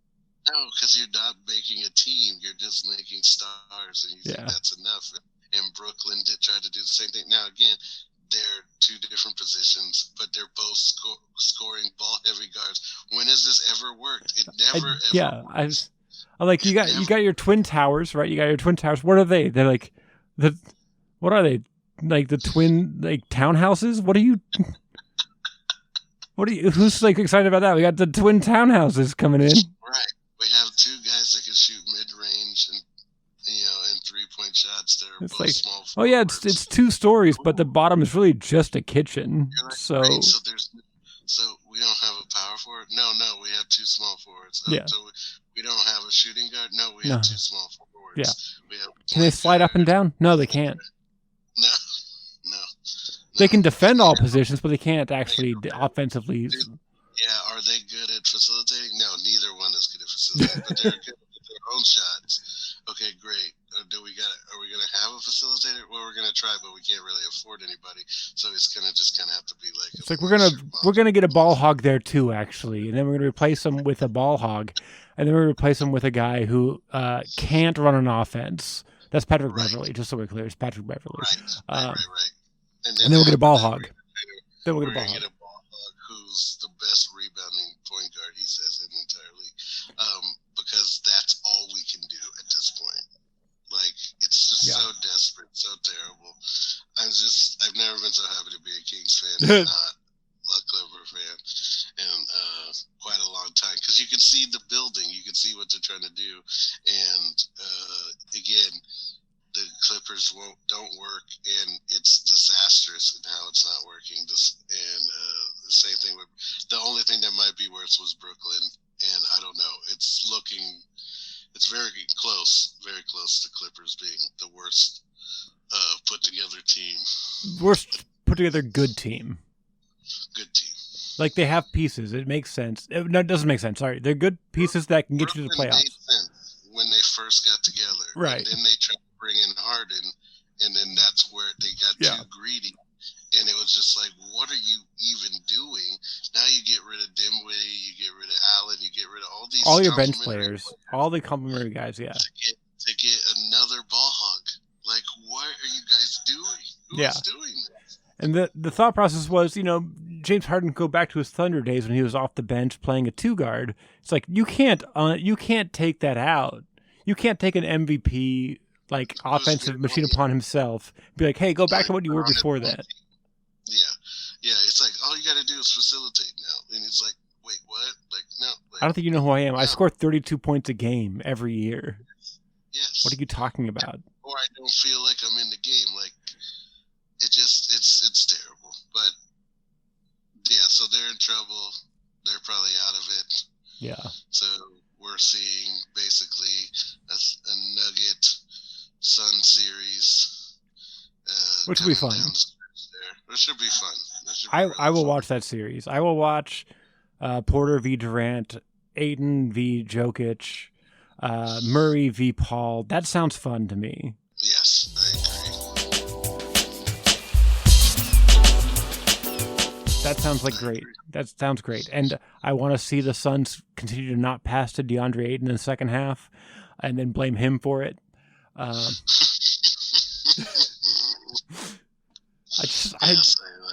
No, because you're not making a team. You're just making stars, and you think that's enough. And Brooklyn try to do the same thing. Now, again, they're 2 different positions, but they're both scoring ball-heavy guards. When has this ever worked? It never ever worked. I'm like, you got your twin towers, right? You got your twin towers. What are they? They're like what are they? Like the twin townhouses? Who's like excited about that? We got the twin townhouses coming in. Right. We have 2 guys that can shoot mid-range and 3-point shots that are it's both like, small forwards. Oh yeah, it's 2 stories, but the bottom is really just a kitchen. So we don't have a power forward? No, we have 2 small forwards. So we don't have a shooting guard? No, we have 2 small forwards. Yeah. Can they slide up and down? No, they can't. No. They can defend all positions, but they can't actually offensively. Yeah, are they good at facilitating? No, neither one is good at facilitating, but they're good at their own shots. Okay, great. Are we going to have a facilitator? Well, we're going to try, but we can't really afford anybody. So it's going to just kind of have to be like. It's like we're gonna get a ball hog there too, actually, and then we're going to replace him with a ball hog, and then we're going to replace him with a guy who can't run an offense. That's Patrick Beverly, just so we're clear. It's Patrick Beverly. Right. And then we'll get a ball hog. Then we'll get a ball hog who's the best rebounding point guard, he says, in the entire league. Because that's all we can do at this point. Like, it's just so desperate, so terrible. I've never been so happy to be a Kings fan, not a Clipper fan, and quite a long time. Because you can see the building, you can see what they're trying to do, and again, the Clippers don't work, and it's disastrous in how it's not working. The same thing with the only thing that might be worse was Brooklyn, and I don't know. It's very close to Clippers being the worst put together team. Worst put together good team. Good team. Like they have pieces. It makes sense. No, it doesn't make sense. Sorry, they're good pieces that can get you to the playoffs. Made sense when they first got together, right? And then they tried to bring in Harden, and then that's where they got too greedy, and it was just like, what are you even doing? Now you get rid of Dinwiddie, you get rid of Allen, you get rid of all your bench players, all the complimentary guys, to get another ball hog. Like, what are you guys doing? Who's doing this? And the thought process was, James Harden could go back to his Thunder days when he was off the bench playing a 2-guard. It's like you can't take that out. You can't take an MVP offensive machine upon himself. Be like, hey, go back to what you were before that. Yeah. It's like all you got to do is facilitate now, and it's like, wait, what? Like, no. I don't think you know who I am. No. I score 32 points a game every year. Yes. What are you talking about? Or I don't feel like I'm in the game. Like, it's terrible. But yeah, so they're in trouble. They're probably out of it. Yeah. So we're seeing basically a Nugget Sun series, which will be fun. It should be fun. I will watch that series. I will watch Porter v. Durant, Ayton v. Jokic, Murray v. Paul. That sounds fun to me. Yes, I agree. That sounds like great. That sounds great. And I want to see the Suns continue to not pass to DeAndre Ayton in the second half and then blame him for it.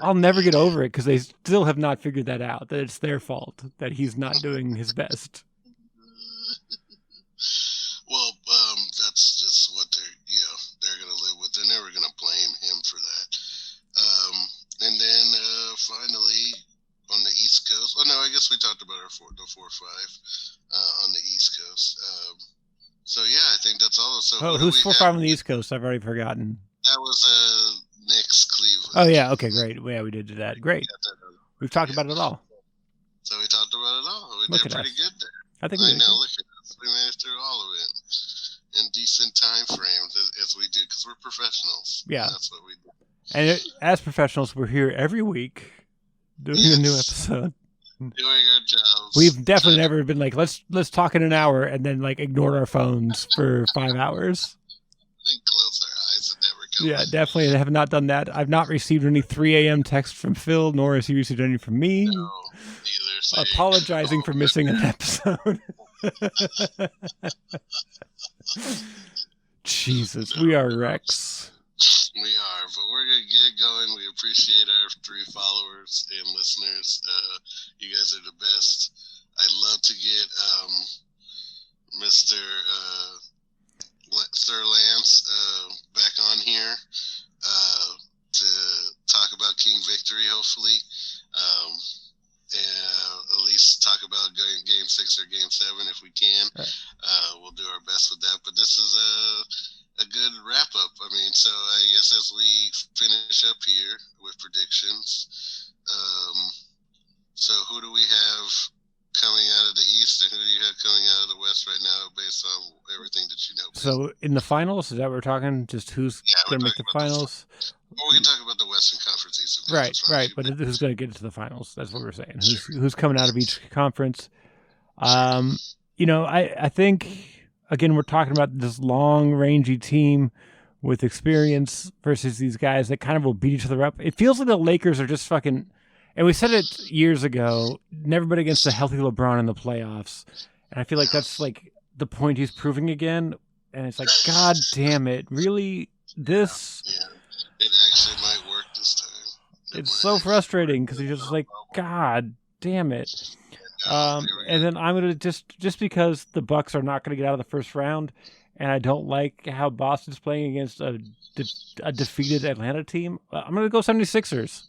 I'll never get over it because they still have not figured that out, that it's their fault, that he's not doing his best. Well, that's just what they're going to live with. They're never going to blame him for that. And then finally on the East Coast, oh no, I guess we talked about the 4-5 on the East Coast. So yeah, I think that's all. So who's 4-5 on the East Coast? I've already forgotten. That was Knicks, Cleveland. Oh yeah, okay, great. Yeah, we did do that. Great. We've talked about it all. So we talked about it all. We did pretty good there. I think we did. Look at us. We made it through all of it in decent time frames as we do, because we're professionals. Yeah, that's what we do. And as professionals, we're here every week doing a new episode. Doing our jobs. We've definitely never been like, let's talk in an hour and then like ignored our phones for 5 hours. And close our eyes and never come Yeah, definitely have not done that. I've not received any 3 a.m. text from Phil, nor has he received any from me. No, neither. Apologizing for missing an episode. Jesus, we are wrecks. We are, but we're going to get going. We appreciate our 3 followers and listeners. You guys are the best. I'd love to get Mr. Sir Lance back on here to talk about King Victory, hopefully. And at least talk about Game 6 or Game 7 if we can. Right. We'll do our best with that. But this is a good wrap-up. I mean, so I guess as we finish up here with predictions, so who do we have coming out of the East and who do you have coming out of the West right now based on everything that you know? So in the finals, is that what we're talking? Just who's going to make the finals? Well, we can talk about the Western Conference, Eastern Conference. Right. But who's going to get into the finals? That's what we're saying. Who's coming out of each conference? I think, again, we're talking about this long, rangy team with experience versus these guys that kind of will beat each other up. It feels like the Lakers are just fucking, and we said it years ago, never bet against a healthy LeBron in the playoffs. And I feel like that's like the point he's proving again. And it's like, God damn it. Really? This? Yeah. It actually might work this time. It's so frustrating because you're just like, God damn it. And then I'm going to just because the Bucks are not going to get out of the first round, and I don't like how Boston's playing against a defeated Atlanta team, I'm going to go 76ers.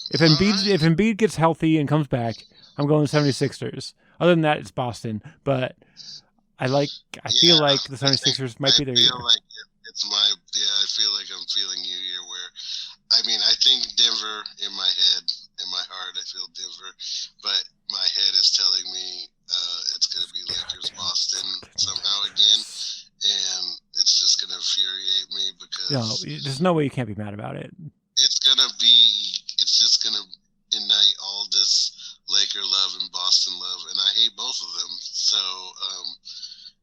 If Embiid gets healthy and comes back, I'm going 76ers. Other than that, it's Boston. But I feel like the 76ers might be their year. I feel like I'm feeling you here where, I mean, I think Denver in my head, in my heart, I feel Denver, but my head is telling me it's going to be Lakers Boston somehow again, and it's just going to infuriate me because there's no way you can't be mad about it. It's just going to ignite all this Laker love and Boston love, and I hate both of them. So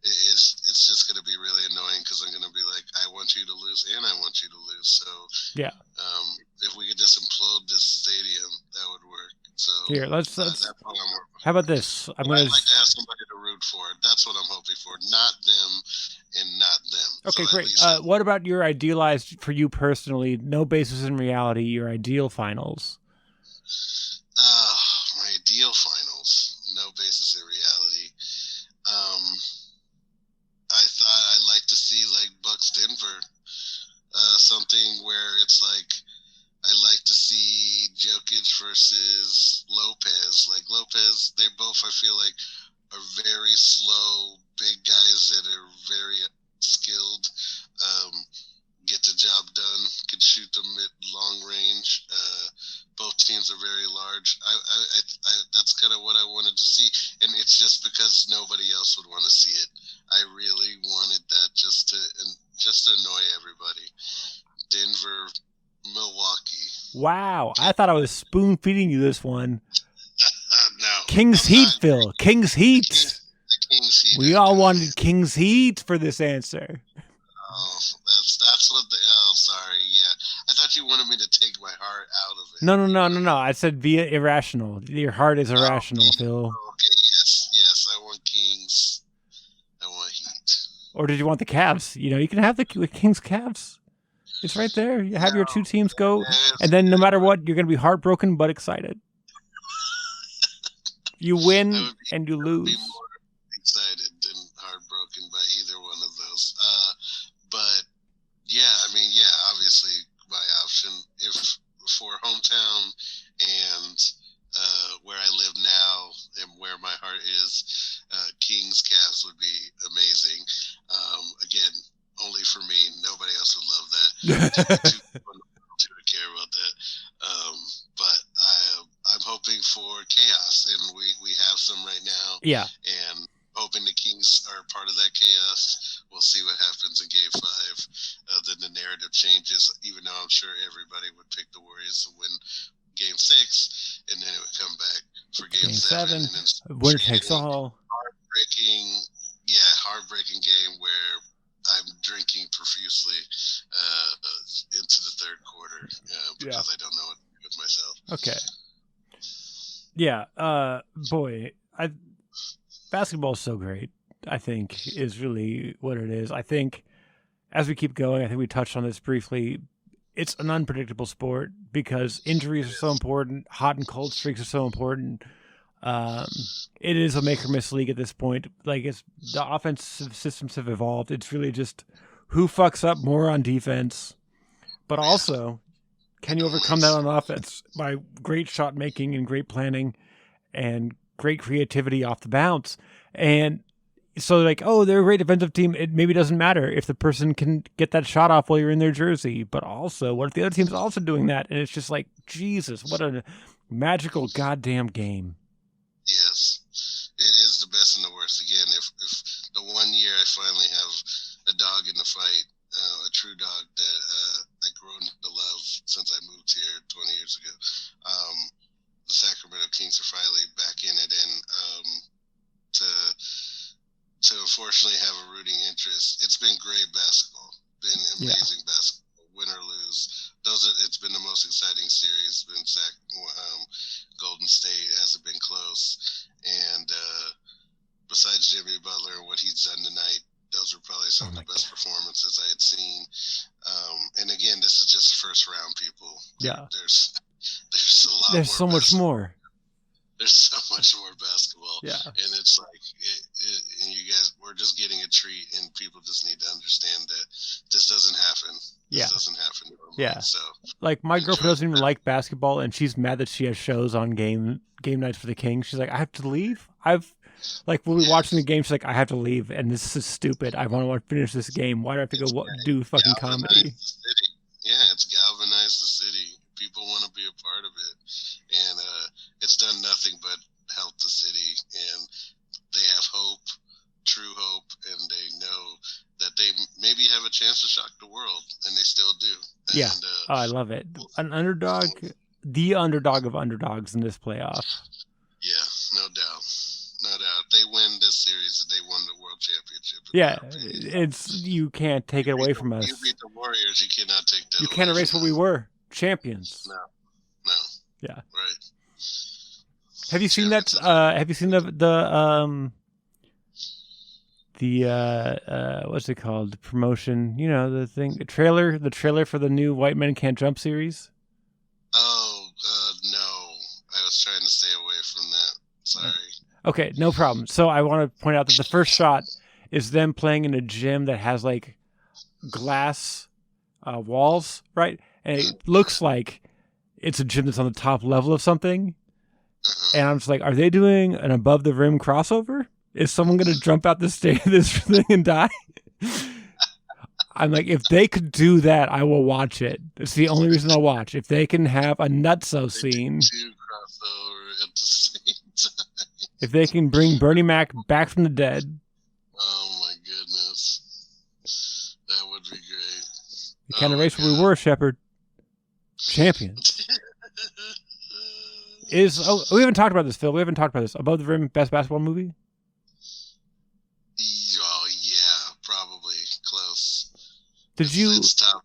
it's just going to be really annoying because I'm going to be like, I want you to lose and I want you to lose. So yeah, if we could just implode this stadium, that would work. So here, let's how about this? I'd like to have somebody to root for. That's what I'm hoping for. Not them and not them. Okay, so great. What about your idealized, for you personally, no basis in reality, your ideal finals? My ideal finals, no basis in reality. I thought I'd like to see like Bucks Denver, something where it's like I like to see Jokic versus Lopez. Like Lopez, they both I feel like are very slow, big guys that are very skilled. get the job done, can shoot them at long range. Both teams are very large. That's kind of what I wanted to see, and it's just because nobody else would want to see it. I really wanted that just to annoy everybody. Denver, Milwaukee. Wow, I thought I was spoon feeding you this one. No, King's Heat, Phil. King's Heat. The King's Heat. We all wanted King's Heat for this answer. Oh, that's what the. Oh, sorry. Yeah, I thought you wanted me to take my heart out of it. No. I said via irrational. Your heart is irrational, Phil. Okay. Yes. I want Kings. I want Heat. Or did you want the Cavs? You can have the Kings Cavs. It's right there. You have your two teams go, and then no matter what, you're going to be heartbroken but excited. You win and you lose. Be more excited than heartbroken by either one of those. But obviously my option if for hometown and where I live now and where my heart is, Kings Cavs would be amazing. Again, only for me. Nobody else would love that. Too care about that. But I'm hoping for chaos, and we have some right now. Yeah. And hoping the Kings are part of that chaos. We'll see what happens in Game 5. Then the narrative changes, even though I'm sure everybody would pick the Warriors to win Game 6, and then it would come back for Game 7. And then winner takes all. Heartbreaking game where I'm drinking profusely into the third quarter because I don't know what to do with myself. Okay. Yeah. Boy, basketball is so great, I think, is really what it is. I think as we keep going, I think we touched on this briefly, it's an unpredictable sport because injuries are so important. Hot and cold streaks are so important. It is a make or miss league at this point. Like, the offensive systems have evolved. It's really just who fucks up more on defense, but also can you overcome that on offense by great shot making and great planning and great creativity off the bounce. And so they're a great defensive team. It maybe doesn't matter if the person can get that shot off while you're in their jersey, but also what if the other team's also doing that? And it's just like, Jesus, what a magical goddamn game. Yes, it is the best and the worst. Again, if the 1 year I finally have a dog in the fight, a true dog that I grew to love since I moved here 20 years ago, the Sacramento Kings are finally back in it, and to unfortunately have a rooting interest. It's been great basketball, been amazing basketball, win or lose. It's been the most exciting series. Been Golden State hasn't been close, and besides Jimmy Butler and what he's done tonight, those were probably some of the best performances I had seen. And again, this is just first round, people. Yeah, there's a lot. There's so much more. There's so much more basketball. Yeah, and it's like, and you guys, we're just getting a treat, and people just need to understand that this doesn't happen. Yeah. This doesn't happen normally. Yeah. So, like, my girlfriend doesn't even like basketball, and she's mad that she has shows on game nights for the Kings. She's like, I have to leave. We'll be watching the game. She's like, I have to leave, and this is stupid. I want to finish this game. Why do I have to go do fucking comedy? It's galvanized the city. People want to be a part of it, and it's done nothing but help the city. And they have hope, true hope, and they know that they maybe have a chance to shock the world, and they still do. Yeah, and, I love it. An underdog, the underdog of underdogs in this playoff. Yeah, no doubt. They win this series, they won the world championship. Yeah, you can't take it away from us. You beat the Warriors, you cannot take that. You can't erase what we were, champions. No. Yeah. Right. Have you seen that? Have you seen the what's it called? The promotion? The trailer for the new White Men Can't Jump series. Oh, no. I was trying to stay away from that. Sorry. Okay, no problem. So I want to point out that the first shot is them playing in a gym that has like glass walls, right? And it looks like it's a gym that's on the top level of something. And I'm just like, are they doing an above the rim crossover? Is someone going to jump out this thing and die? I'm like, if they could do that, I will watch it. It's the only reason I'll watch. If they can have a nutso scene. Two crossover at the same time. If they can bring Bernie Mac back from the dead. Oh my goodness. That would be great. The kind of race where we were, Shepard. Champions. We haven't talked about this, Phil. We haven't talked about this. Above the Rim, best basketball movie? Oh, yeah, probably. Close. Did you... It's top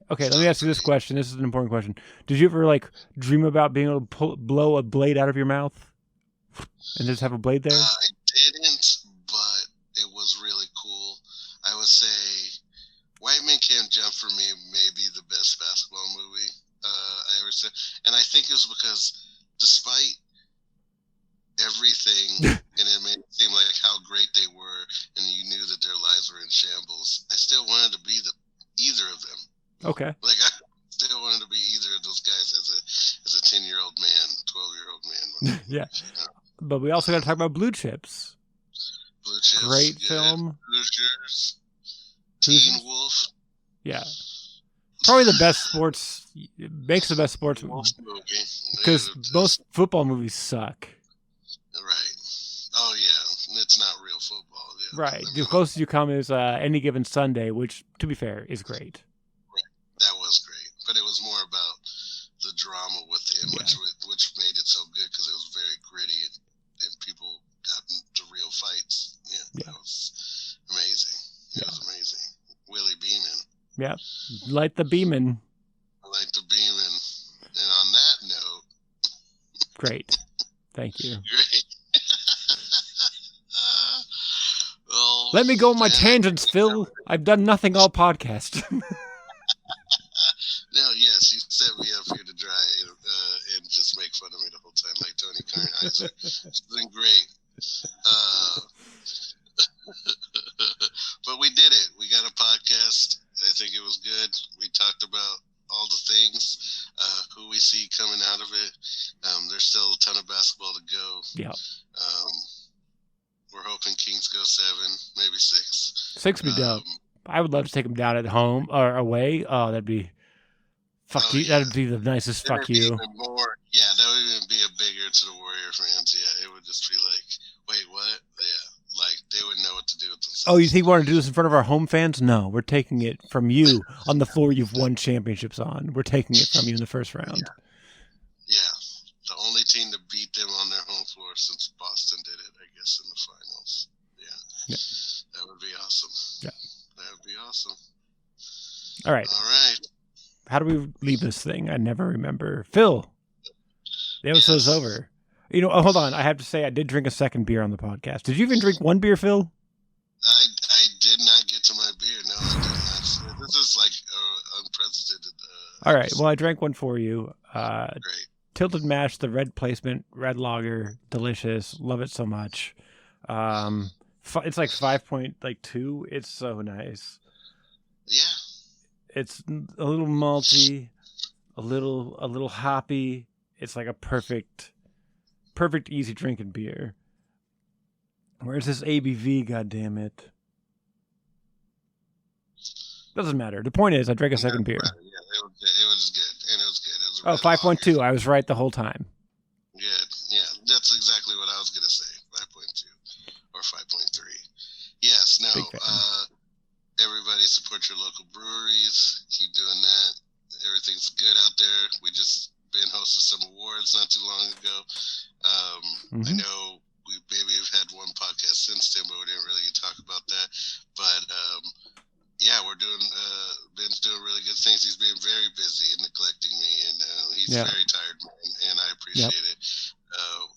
3. Okay, let me ask you this question. This is an important question. Did you ever, dream about being able to blow a blade out of your mouth? And just have a blade there? I didn't, but it was really cool. I would say White Men Can't Jump for me may be the best basketball movie I ever said. And I think it was because despite everything, and it made it seem like how great they were, and you knew that their lives were in shambles, I still wanted to be either of them. Okay. I still wanted to be either of those guys as a 10-year-old man, 12-year-old man. Yeah. But we also got to talk about Blue Chips. Blue Chips. Great film. Hoosiers. Teen Wolf. Yeah. Probably the best sports. It makes the best sports movie. Because most football movies suck. Right. Oh, yeah. It's not real football. Yeah. Right. The closest you come is Any Given Sunday, which, to be fair, is great. Right. That was great. But it was more about the drama within, which made it so good because it was very gritty and people got into real fights. Yeah. That was amazing. It was amazing. Willie Beeman. Yeah. Light the Beeman. I like the Beeman. And on that note. Great. Thank you. Great. Well, let me go on my tangents, Phil. I've done nothing all podcast. No, yes, you set me up here to try and just make fun of me the whole time, like Tony Kornheiser. It's been great. But we did it. We got a podcast. I think it was good. We talked about all the things, who we see coming out of it. There's still a ton of basketball to go. Yeah. We're hoping Kings go 7, maybe 6. 6 would be dope. I would love to take them down at home or away. Oh, that'd be... Fuck you. Yeah. That'd be the nicest fuck you. That would even be a bigger to the Warrior fans. Yeah, it would just be like, wait, what? Yeah, like they wouldn't know what to do with themselves. Oh, you think we want to do this in front of our home fans? No, we're taking it from you on the floor you've won championships on. We're taking it from you in the first round. Yeah. The only team to beat them on their home floor since Boston did it, I guess, in the finals. Yeah. That would be awesome. Yeah. That would be awesome. All right. How do we leave this thing? I never remember. Phil, the episode's over. You know, hold on. I have to say I did drink a second beer on the podcast. Did you even drink one beer, Phil? I did not get to my beer. No, I did not. This is like unprecedented. All right. Well, I drank one for you. Great. Tilted Mash, the red placement, red lager, delicious. Love it so much. It's like 5.2. It's so nice. Yeah. It's a little malty, a little hoppy. It's like a perfect easy drinking beer. Where's this ABV? God damn it! Doesn't matter. The point is, I drank a second beer. Yeah, it was good, and it was good. It was 5.2. I was right the whole time. Good. Yeah, that's exactly what I was gonna say. 5.2 or 5.3. Yes. No. Everybody support your local breweries. Keep doing that. Everything's good out there. We just been hosting some awards not too long ago. I know we've had one podcast since then, but we didn't really talk about that. But yeah, we're doing. Ben's doing really good things. He's being very busy and neglecting me, and he's very tired, man, and I appreciate it.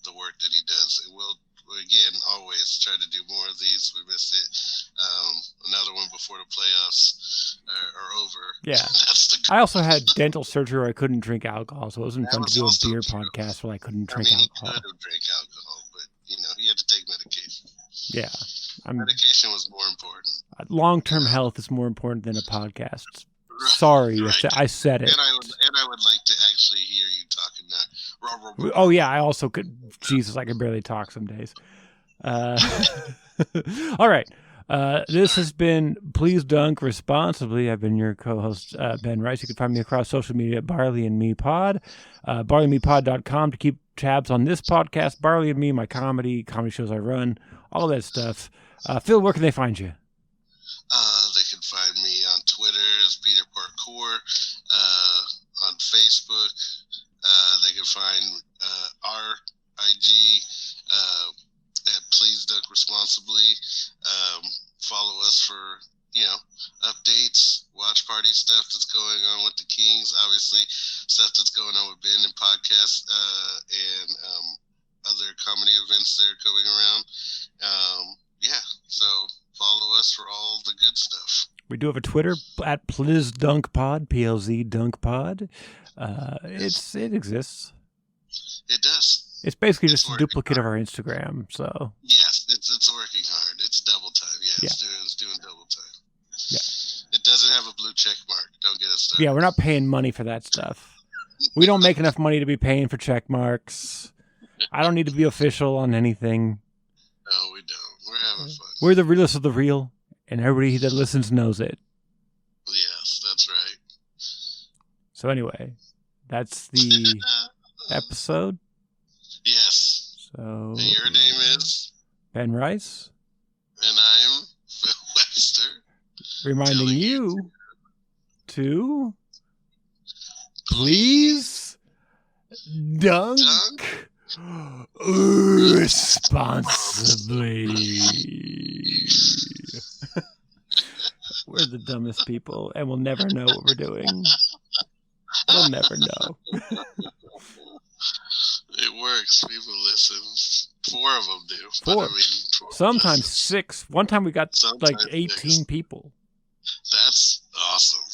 The work that he does. And we'll again always try to do more of these. We missed it. Another one before the playoffs are over. Yeah. I also had dental surgery where I couldn't drink alcohol, so it wasn't fun to do a beer podcast where I couldn't drink alcohol. He could have drank alcohol, but he had to take medication. Yeah. Medication was more important. Long-term health is more important than a podcast. Right. Sorry, I said it. And I would like to actually hear you talking that. Oh yeah, I also could. Jesus, I can barely talk some days. All right. This has been Please Dunk Responsibly. I've been your co-host, Ben Rice. You can find me across social media at Barley and Me Pod, barleyandmepod.com to keep tabs on this podcast, Barley and Me, my comedy shows I run, all that stuff. Phil, where can they find you? They can find me on Twitter as Peter Parkour, on Facebook. They can find our IG at Please Dunk Responsibly. Follow us for, updates, watch party stuff that's going on with the Kings, obviously stuff that's going on with Ben and podcasts and other comedy events that are coming around. So follow us for all the good stuff. We do have a Twitter at PlizDunkPod, PLZ Dunkpod. It exists. It does. It's basically just a duplicate of our Instagram. So yes, it's working hard. It's double time. Yeah, it's doing double time. Yeah, it doesn't have a blue check mark. Don't get us started. Yeah, we're not paying money for that stuff. We don't make enough money to be paying for check marks. I don't need to be official on anything. No, we don't. We're having fun. We're the realest of the real, and everybody that listens knows it. Yes, that's right. So anyway, that's the episode. Yes. So and your name is Ben Rice, and I'm Phil Webster, reminding you to please dunk responsibly. We're the dumbest people, and we'll never know what we're doing. We'll never know. It works. People listen. 4 of them do. 4. But, Sometimes 6. One time we got like 18 people. That's awesome.